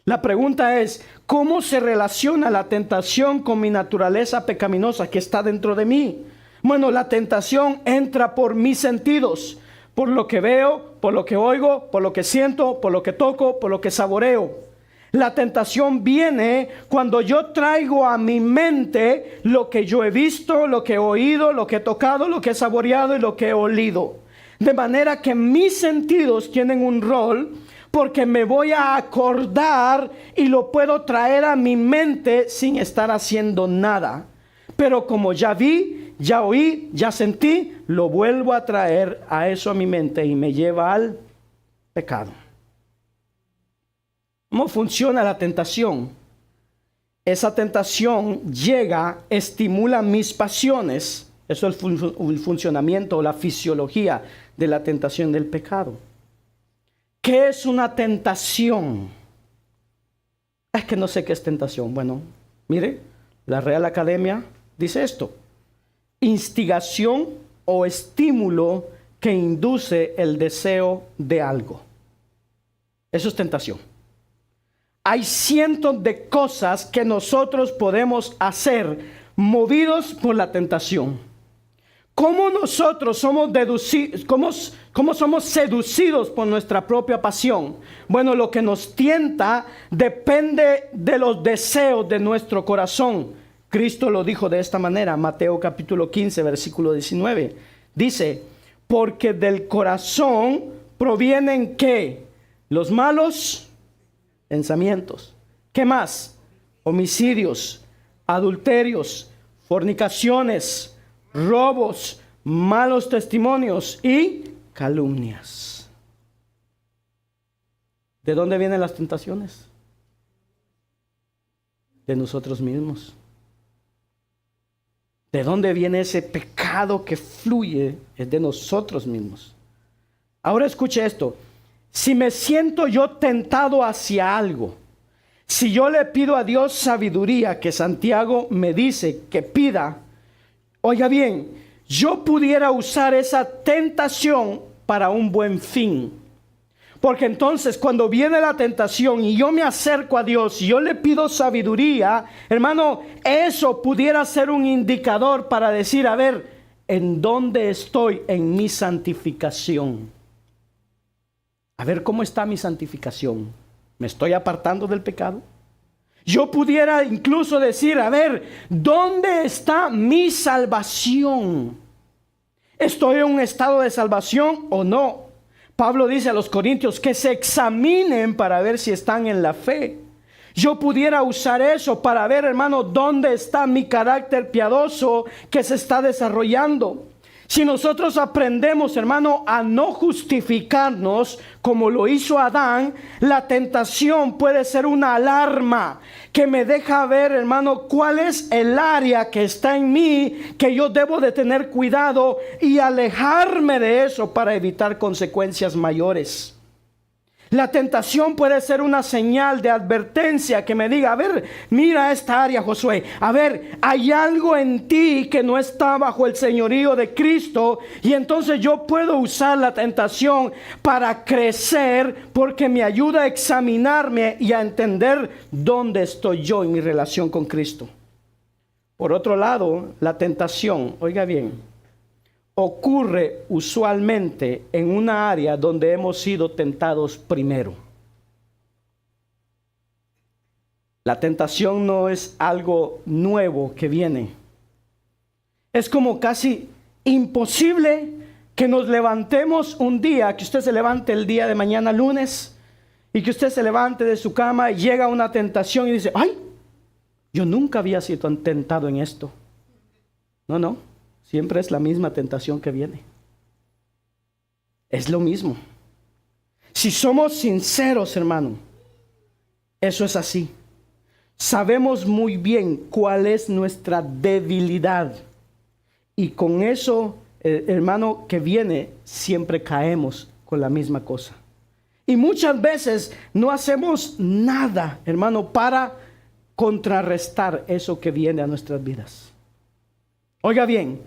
La pregunta es, ¿cómo se relaciona la tentación con mi naturaleza pecaminosa que está dentro de mí? Bueno, la tentación entra por mis sentidos, por lo que veo, por lo que oigo, por lo que siento, por lo que toco, por lo que saboreo. La tentación viene cuando yo traigo a mi mente lo que yo he visto, lo que he oído, lo que he tocado, lo que he saboreado y lo que he olido. De manera que mis sentidos tienen un rol, porque me voy a acordar y lo puedo traer a mi mente sin estar haciendo nada. Pero como ya vi, ya oí, ya sentí, lo vuelvo a traer a eso a mi mente y me lleva al pecado. ¿Cómo funciona la tentación? Esa tentación llega, estimula mis pasiones. Eso es el funcionamiento o la fisiología de la tentación del pecado. ¿Qué es una tentación? Es que no sé qué es tentación. Bueno, mire, la Real Academia dice esto: instigación o estímulo que induce el deseo de algo. Eso es tentación. Hay cientos de cosas que nosotros podemos hacer movidos por la tentación. ¿Cómo nosotros somos cómo somos seducidos por nuestra propia pasión? Bueno, lo que nos tienta depende de los deseos de nuestro corazón. Cristo lo dijo de esta manera, Mateo capítulo 15, versículo 19. Dice, porque del corazón provienen ¿qué? Los malos pensamientos. ¿Qué más? Homicidios, adulterios, fornicaciones, robos, malos testimonios y calumnias. ¿De dónde vienen las tentaciones? De nosotros mismos. ¿De dónde viene ese pecado que fluye? Es de nosotros mismos. Ahora escuche esto. Si me siento yo tentado hacia algo, si yo le pido a Dios sabiduría, que Santiago me dice que pida, oiga bien, yo pudiera usar esa tentación para un buen fin. Porque entonces cuando viene la tentación y yo me acerco a Dios y yo le pido sabiduría, hermano, eso pudiera ser un indicador para decir, a ver, ¿en dónde estoy en mi santificación? A ver, ¿cómo está mi santificación? ¿Me estoy apartando del pecado? Yo pudiera incluso decir, a ver, ¿dónde está mi salvación? ¿Estoy en un estado de salvación o no? Pablo dice a los corintios que se examinen para ver si están en la fe. Yo pudiera usar eso para ver, hermano, dónde está mi carácter piadoso que se está desarrollando. Si nosotros aprendemos, hermano, a no justificarnos como lo hizo Adán, la tentación puede ser una alarma que me deja ver, hermano, cuál es el área que está en mí que yo debo de tener cuidado y alejarme de eso para evitar consecuencias mayores. La tentación puede ser una señal de advertencia que me diga, a ver, mira esta área, Josué. A ver, hay algo en ti que no está bajo el señorío de Cristo. Y entonces yo puedo usar la tentación para crecer porque me ayuda a examinarme y a entender dónde estoy yo en mi relación con Cristo. Por otro lado, la tentación, oiga bien, ocurre usualmente en una área donde hemos sido tentados primero. La tentación no es algo nuevo que viene. Es como casi imposible que nos levantemos un día, que usted se levante el día de mañana lunes y que usted se levante de su cama y llega una tentación y dice, ¡ay! Yo nunca había sido tentado en esto. No. Siempre es la misma tentación que viene. Es lo mismo. Si somos sinceros, hermano, eso es así. Sabemos muy bien cuál es nuestra debilidad. Y con eso, hermano, que viene, siempre caemos con la misma cosa. Y muchas veces no hacemos nada, hermano, para contrarrestar eso que viene a nuestras vidas. Oiga bien,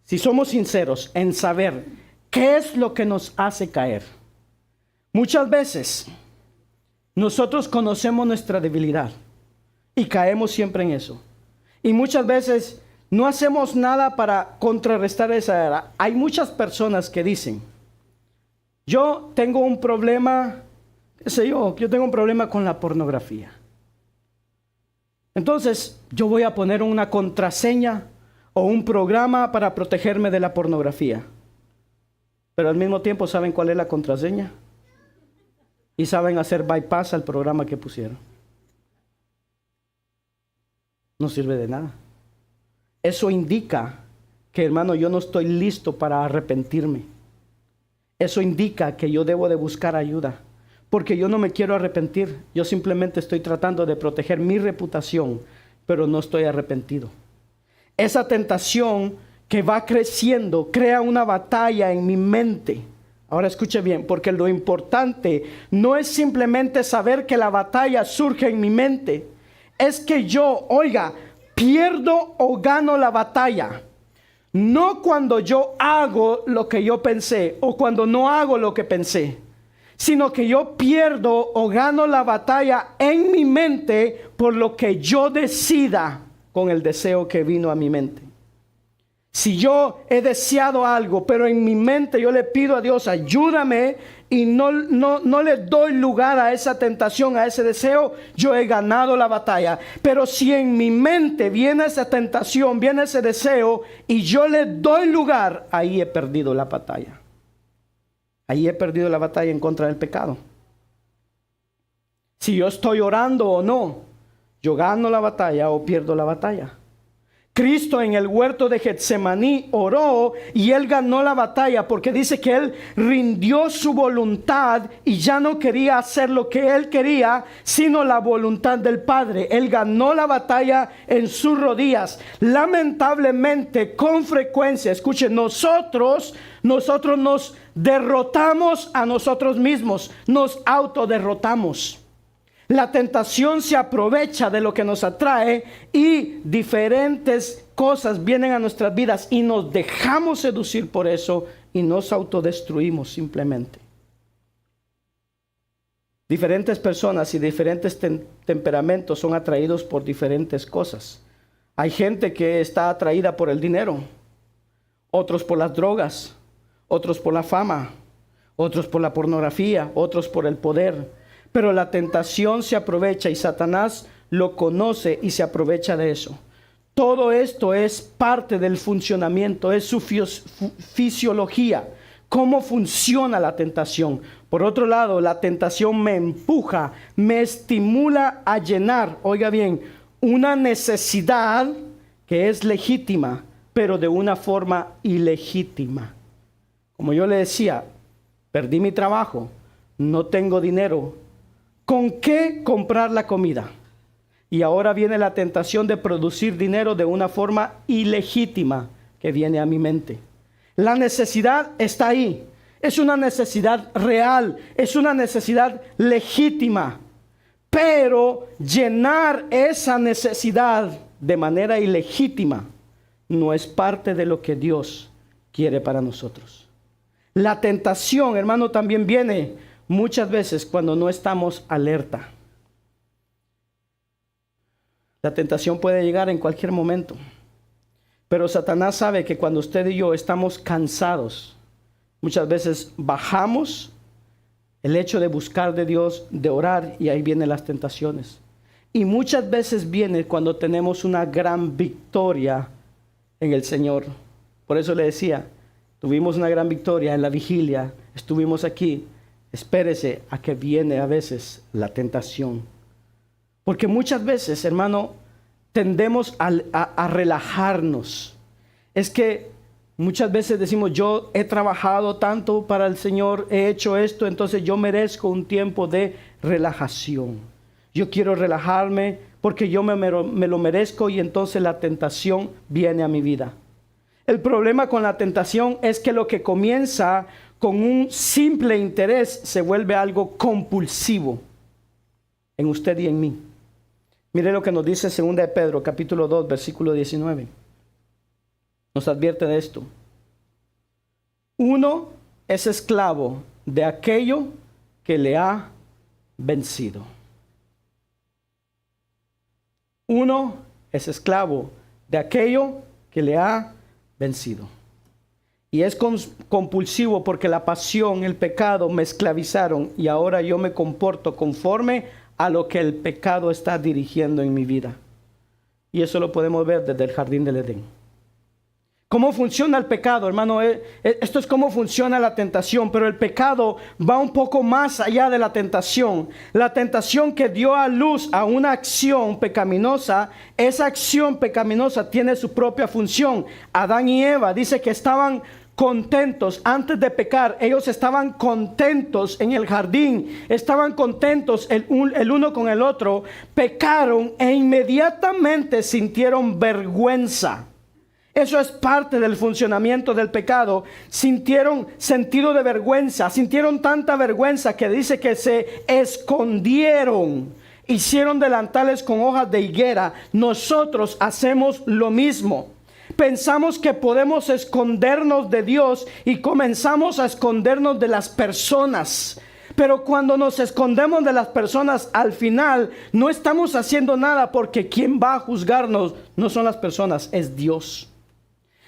si somos sinceros en saber qué es lo que nos hace caer, muchas veces nosotros conocemos nuestra debilidad y caemos siempre en eso. Y muchas veces no hacemos nada para contrarrestar esa era. Hay muchas personas que dicen, yo tengo un problema, yo tengo un problema con la pornografía. Entonces, yo voy a poner una contraseña o un programa para protegerme de la pornografía. Pero al mismo tiempo, ¿saben cuál es la contraseña? Y saben hacer bypass al programa que pusieron. No sirve de nada. Eso indica que, hermano, yo no estoy listo para arrepentirme. Eso indica que yo debo de buscar ayuda. Porque yo no me quiero arrepentir. Yo simplemente estoy tratando de proteger mi reputación, pero no estoy arrepentido. Esa tentación que va creciendo crea una batalla en mi mente. Ahora escuche bien, porque lo importante no es simplemente saber que la batalla surge en mi mente. Es que yo, pierdo o gano la batalla. No cuando yo hago lo que yo pensé o cuando no hago lo que pensé, sino que yo pierdo o gano la batalla en mi mente por lo que yo decida con el deseo que vino a mi mente. Si yo he deseado algo, pero en mi mente yo le pido a Dios, ayúdame, y no le doy lugar a esa tentación, a ese deseo, yo he ganado la batalla. Pero si en mi mente viene esa tentación, viene ese deseo, y yo le doy lugar, ahí he perdido la batalla. Ahí he perdido la batalla en contra del pecado. Si yo estoy orando o no, yo gano la batalla o pierdo la batalla. Cristo en el huerto de Getsemaní oró y Él ganó la batalla porque dice que Él rindió su voluntad y ya no quería hacer lo que Él quería, sino la voluntad del Padre. Él ganó la batalla en sus rodillas. Lamentablemente, con frecuencia, escuchen, nosotros nos derrotamos a nosotros mismos, nos autoderrotamos. La tentación se aprovecha de lo que nos atrae y diferentes cosas vienen a nuestras vidas y nos dejamos seducir por eso y nos autodestruimos simplemente. Diferentes personas y diferentes temperamentos son atraídos por diferentes cosas. Hay gente que está atraída por el dinero, otros por las drogas, otros por la fama, otros por la pornografía, otros por el poder. Pero la tentación se aprovecha y Satanás lo conoce y se aprovecha de eso. Todo esto es parte del funcionamiento, es su fisiología. ¿Cómo funciona la tentación? Por otro lado, la tentación me empuja, me estimula a llenar, oiga bien, una necesidad que es legítima, pero de una forma ilegítima. Como yo le decía, perdí mi trabajo, no tengo dinero. ¿Con qué comprar la comida? Y ahora viene la tentación de producir dinero de una forma ilegítima que viene a mi mente. La necesidad está ahí. Es una necesidad real. Es una necesidad legítima. Pero llenar esa necesidad de manera ilegítima no es parte de lo que Dios quiere para nosotros. La tentación, hermano, también viene muchas veces cuando no estamos alerta. La tentación puede llegar en cualquier momento. Pero Satanás sabe que cuando usted y yo estamos cansados, muchas veces bajamos el hecho de buscar de Dios, de orar, y ahí vienen las tentaciones. Y muchas veces viene cuando tenemos una gran victoria en el Señor. Por eso le decía, tuvimos una gran victoria en la vigilia, estuvimos aquí. Espérese a que viene a veces la tentación. Porque muchas veces, hermano, tendemos a relajarnos. Es que muchas veces decimos, yo he trabajado tanto para el Señor, he hecho esto, entonces yo merezco un tiempo de relajación. Yo quiero relajarme porque yo me lo merezco, y entonces la tentación viene a mi vida. El problema con la tentación es que lo que comienza con un simple interés se vuelve algo compulsivo en usted y en mí. Mire lo que nos dice 2 de Pedro, capítulo 2, versículo 19. Nos advierte de esto. Uno es esclavo de aquello que le ha vencido. Uno es esclavo de aquello que le ha vencido. Y es compulsivo porque la pasión, el pecado me esclavizaron y ahora yo me comporto conforme a lo que el pecado está dirigiendo en mi vida. Y eso lo podemos ver desde el jardín del Edén. ¿Cómo funciona el pecado, hermano? Esto es cómo funciona la tentación, pero el pecado va un poco más allá de la tentación. La tentación que dio a luz a una acción pecaminosa, esa acción pecaminosa tiene su propia función. Adán y Eva dice que estaban contentos antes de pecar. Ellos estaban contentos en el jardín, estaban contentos el uno con el otro. Pecaron e inmediatamente sintieron vergüenza. Eso es parte del funcionamiento del pecado. Sintieron sentido de vergüenza, sintieron tanta vergüenza que dice que se escondieron. Hicieron delantales con hojas de higuera. Nosotros hacemos lo mismo. Pensamos que podemos escondernos de Dios y comenzamos a escondernos de las personas. Pero cuando nos escondemos de las personas, al final no estamos haciendo nada, porque quien va a juzgarnos no son las personas, es Dios.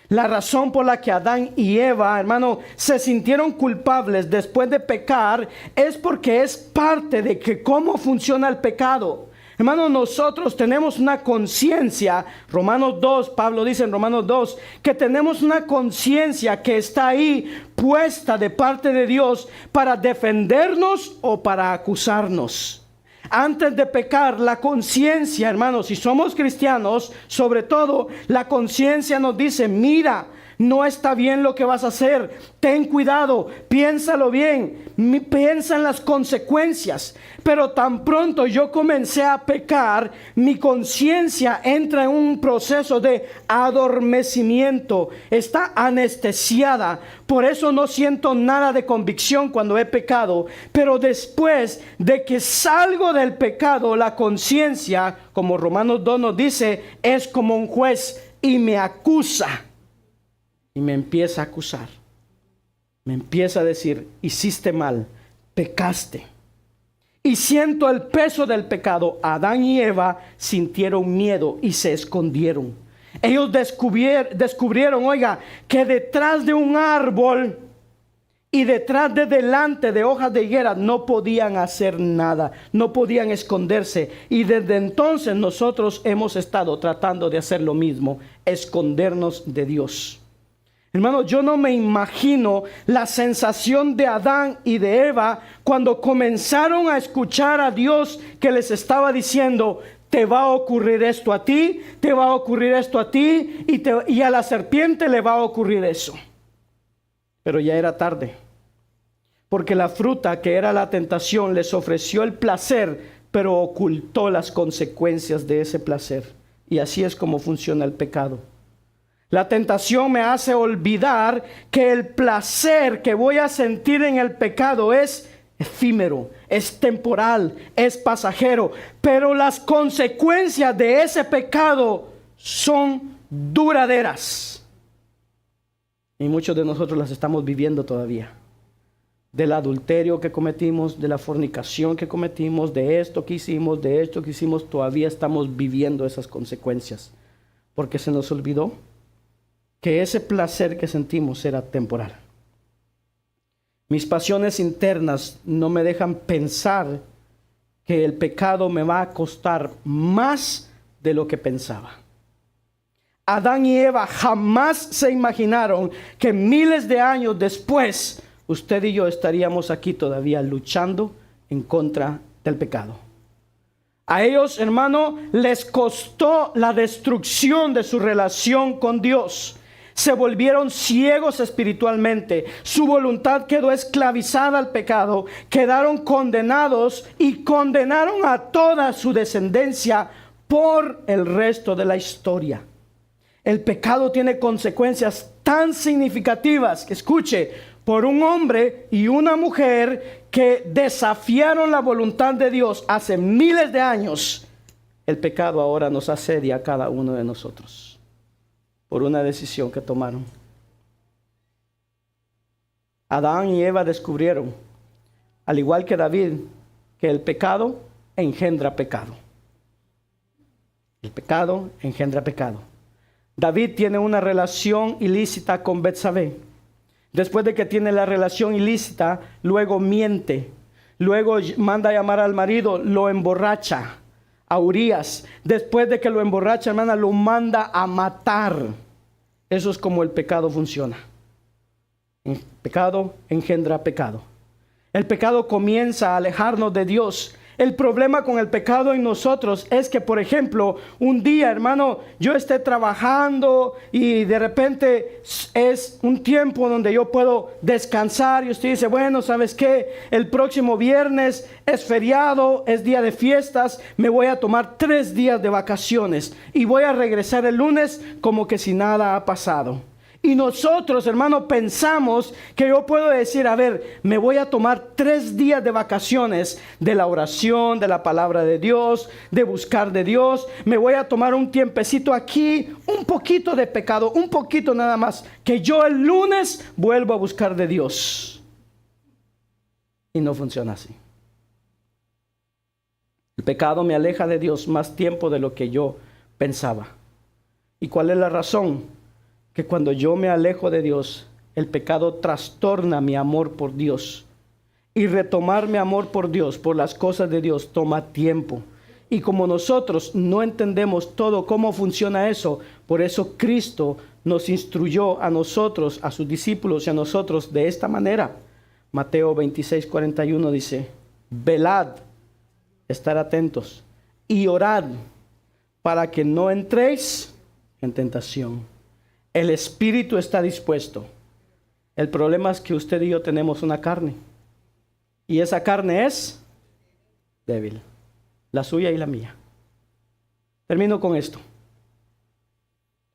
La razón por la que Adán y Eva, hermano, se sintieron culpables después de pecar es porque es parte de que cómo funciona el pecado. Hermano, nosotros tenemos una conciencia. Romanos 2, Pablo dice en Romanos 2, que tenemos una conciencia que está ahí puesta de parte de Dios para defendernos o para acusarnos. Antes de pecar, la conciencia, hermanos, si somos cristianos, sobre todo, la conciencia nos dice: mira, no está bien lo que vas a hacer, ten cuidado, piénsalo bien, piensa en las consecuencias. Pero tan pronto yo comencé a pecar, mi conciencia entra en un proceso de adormecimiento, está anestesiada. Por eso no siento nada de convicción cuando he pecado. Pero después de que salgo del pecado, la conciencia, como Romanos 2 nos dice, es como un juez y me acusa. Y me empieza a acusar. Me empieza a decir: hiciste mal, pecaste. Y siento el peso del pecado. Adán y Eva sintieron miedo y se escondieron. Ellos descubrieron, oiga, que detrás de un árbol y detrás de delante de hojas de higuera no podían hacer nada, no podían esconderse. Y desde entonces nosotros hemos estado tratando de hacer lo mismo, escondernos de Dios. Hermano, yo no me imagino la sensación de Adán y de Eva cuando comenzaron a escuchar a Dios que les estaba diciendo: te va a ocurrir esto a ti, te va a ocurrir esto a ti, y a la serpiente le va a ocurrir eso. Pero ya era tarde, porque la fruta, que era la tentación, les ofreció el placer, pero ocultó las consecuencias de ese placer. Y así es como funciona el pecado. La tentación me hace olvidar que el placer que voy a sentir en el pecado es efímero, es temporal, es pasajero. Pero las consecuencias de ese pecado son duraderas. Y muchos de nosotros las estamos viviendo todavía. Del adulterio que cometimos, de la fornicación que cometimos, de esto que hicimos, todavía estamos viviendo esas consecuencias. Porque se nos olvidó que ese placer que sentimos era temporal. Mis pasiones internas no me dejan pensar que el pecado me va a costar más de lo que pensaba. Adán y Eva jamás se imaginaron que miles de años después, usted y yo estaríamos aquí todavía luchando en contra del pecado. A ellos, hermano, les costó la destrucción de su relación con Dios. Se volvieron ciegos espiritualmente. Su voluntad quedó esclavizada al pecado. Quedaron condenados y condenaron a toda su descendencia por el resto de la historia. El pecado tiene consecuencias tan significativas que, escuche, por un hombre y una mujer que desafiaron la voluntad de Dios hace miles de años, el pecado ahora nos asedia a cada uno de nosotros. Por una decisión que tomaron. Adán y Eva descubrieron, al igual que David, que el pecado engendra pecado. El pecado engendra pecado. David tiene una relación ilícita con Betsabé. Después de que tiene la relación ilícita, luego miente. Luego manda a llamar al marido, lo emborracha. A Urías. Después de que lo emborracha, hermana, lo manda a matar. Eso es como el pecado funciona. El pecado engendra pecado. El pecado comienza a alejarnos de Dios. El problema con el pecado en nosotros es que, por ejemplo, un día, hermano, yo esté trabajando y de repente es un tiempo donde yo puedo descansar y usted dice, bueno, ¿sabes qué? El próximo viernes es feriado, es día de fiestas, me voy a tomar 3 días de vacaciones y voy a regresar el lunes como que si nada ha pasado. Y nosotros, hermano, pensamos que yo puedo decir, a ver, me voy a tomar 3 días de vacaciones de la oración, de la palabra de Dios, de buscar de Dios. Me voy a tomar un tiempecito aquí, un poquito de pecado, un poquito nada más, que yo el lunes vuelvo a buscar de Dios. Y no funciona así. El pecado me aleja de Dios más tiempo de lo que yo pensaba. ¿Y cuál es la razón? Que cuando yo me alejo de Dios, el pecado trastorna mi amor por Dios. Y retomar mi amor por Dios, por las cosas de Dios, toma tiempo. Y como nosotros no entendemos todo cómo funciona eso, por eso Cristo nos instruyó a nosotros, a sus discípulos y a nosotros de esta manera. Mateo 26:41 dice, velad, estar atentos y orad para que no entréis en tentación. El espíritu está dispuesto. El problema es que usted y yo tenemos una carne. Y esa carne es débil. La suya y la mía. Termino con esto.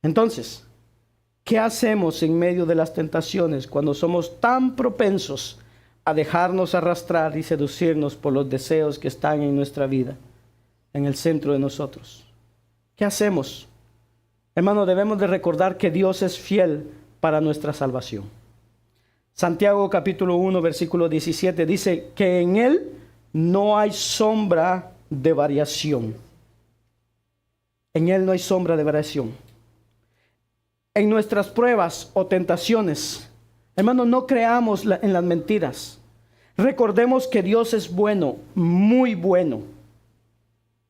Entonces, ¿qué hacemos en medio de las tentaciones cuando somos tan propensos a dejarnos arrastrar y seducirnos por los deseos que están en nuestra vida, en el centro de nosotros? ¿Qué hacemos? Hermano, debemos de recordar que Dios es fiel para nuestra salvación. Santiago capítulo 1, versículo 17 dice que en Él no hay sombra de variación. En Él no hay sombra de variación. En nuestras pruebas o tentaciones, hermano, no creamos en las mentiras. Recordemos que Dios es bueno, muy bueno,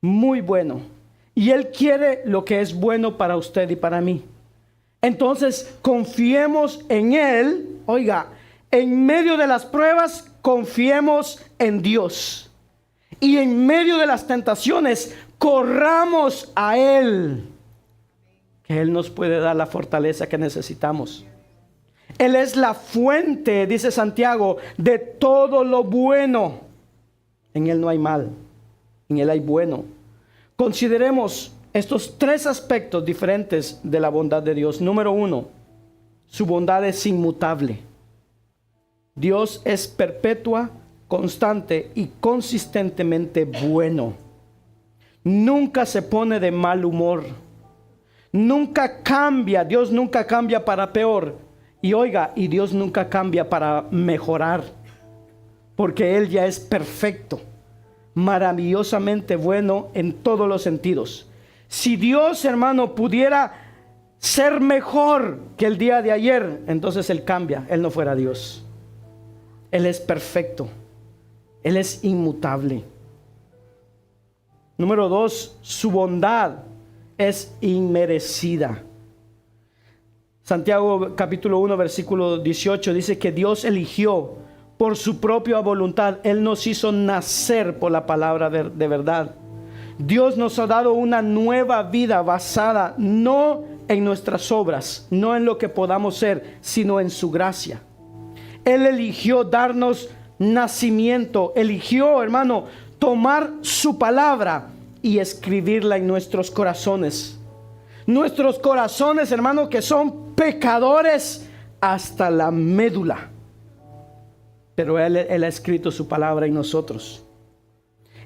muy bueno. Y Él quiere lo que es bueno para usted y para mí. Entonces, confiemos en Él. Oiga, en medio de las pruebas, confiemos en Dios. Y en medio de las tentaciones, corramos a Él. Que Él nos puede dar la fortaleza que necesitamos. Él es la fuente, dice Santiago, de todo lo bueno. En Él no hay mal, en Él hay bueno. Consideremos estos 3 aspectos diferentes de la bondad de Dios. Número 1, su bondad es inmutable. Dios es perpetua, constante y consistentemente bueno. Nunca se pone de mal humor. Nunca cambia. Dios nunca cambia para peor. Y oiga, y Dios nunca cambia para mejorar. Porque Él ya es perfecto. Maravillosamente bueno en todos los sentidos. Si Dios, hermano, pudiera ser mejor que el día de ayer, entonces Él cambia. Él no fuera Dios. Él es perfecto. Él es inmutable. Número 2, su bondad es inmerecida. Santiago capítulo 1 versículo 18 dice que Dios eligió por su propia voluntad. Él nos hizo nacer por la palabra de verdad. Dios nos ha dado una nueva vida basada no en nuestras obras, no en lo que podamos ser, sino en su gracia. Él eligió darnos nacimiento, eligió, hermano, tomar su palabra y escribirla en nuestros corazones. Nuestros corazones, hermano, que son pecadores hasta la médula. Pero Él ha escrito su palabra en nosotros.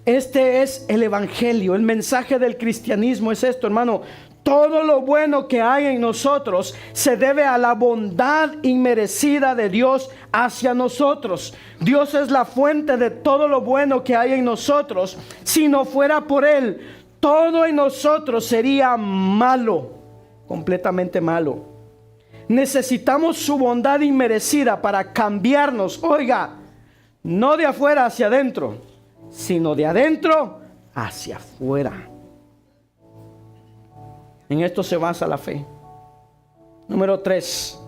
Este es el evangelio. El mensaje del cristianismo es esto, hermano. Todo lo bueno que hay en nosotros se debe a la bondad inmerecida de Dios hacia nosotros. Dios es la fuente de todo lo bueno que hay en nosotros. Si no fuera por Él, todo en nosotros sería malo, completamente malo. Necesitamos su bondad inmerecida para cambiarnos. Oiga, no de afuera hacia adentro, sino de adentro hacia afuera. En esto se basa la fe. Número 3,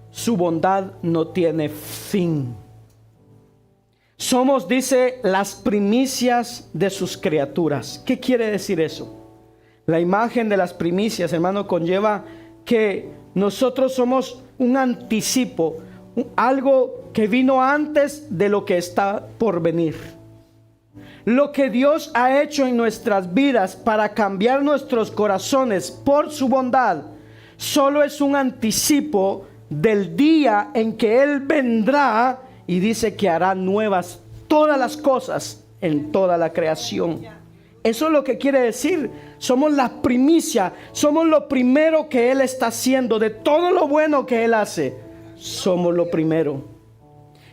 su bondad no tiene fin. Somos, dice, las primicias de sus criaturas. ¿Qué quiere decir eso? La imagen de las primicias, hermano, conlleva que nosotros somos un anticipo, algo que vino antes de lo que está por venir. Lo que Dios ha hecho en nuestras vidas para cambiar nuestros corazones por su bondad, solo es un anticipo del día en que Él vendrá y dice que hará nuevas todas las cosas en toda la creación. Eso es lo que quiere decir. Somos la primicia, somos lo primero que Él está haciendo. De todo lo bueno que Él hace, somos lo primero.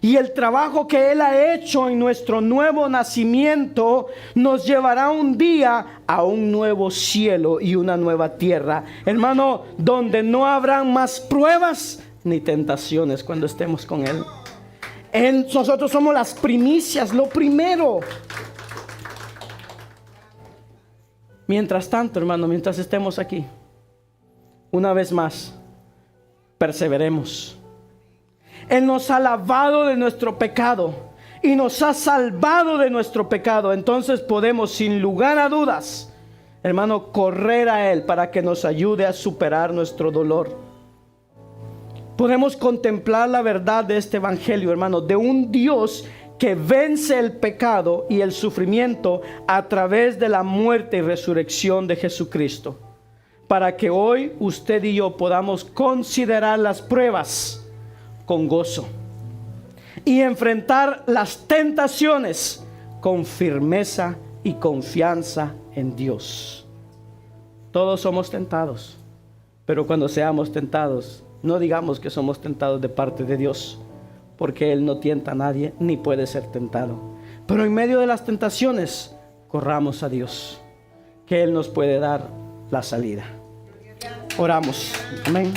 Y el trabajo que Él ha hecho en nuestro nuevo nacimiento nos llevará un día a un nuevo cielo y una nueva tierra, hermano, donde no habrán más pruebas ni tentaciones cuando estemos con Él. Nosotros somos las primicias, lo primero. Mientras tanto, hermano, mientras estemos aquí, una vez más, perseveremos. Él nos ha lavado de nuestro pecado y nos ha salvado de nuestro pecado. Entonces podemos, sin lugar a dudas, hermano, correr a Él para que nos ayude a superar nuestro dolor. Podemos contemplar la verdad de este evangelio, hermano, de un Dios que vence el pecado y el sufrimiento a través de la muerte y resurrección de Jesucristo, para que hoy usted y yo podamos considerar las pruebas con gozo y enfrentar las tentaciones con firmeza y confianza en Dios. Todos somos tentados, pero cuando seamos tentados, no digamos que somos tentados de parte de Dios, porque Él no tienta a nadie ni puede ser tentado. Pero en medio de las tentaciones, corramos a Dios, que Él nos puede dar la salida. Oramos. Amén.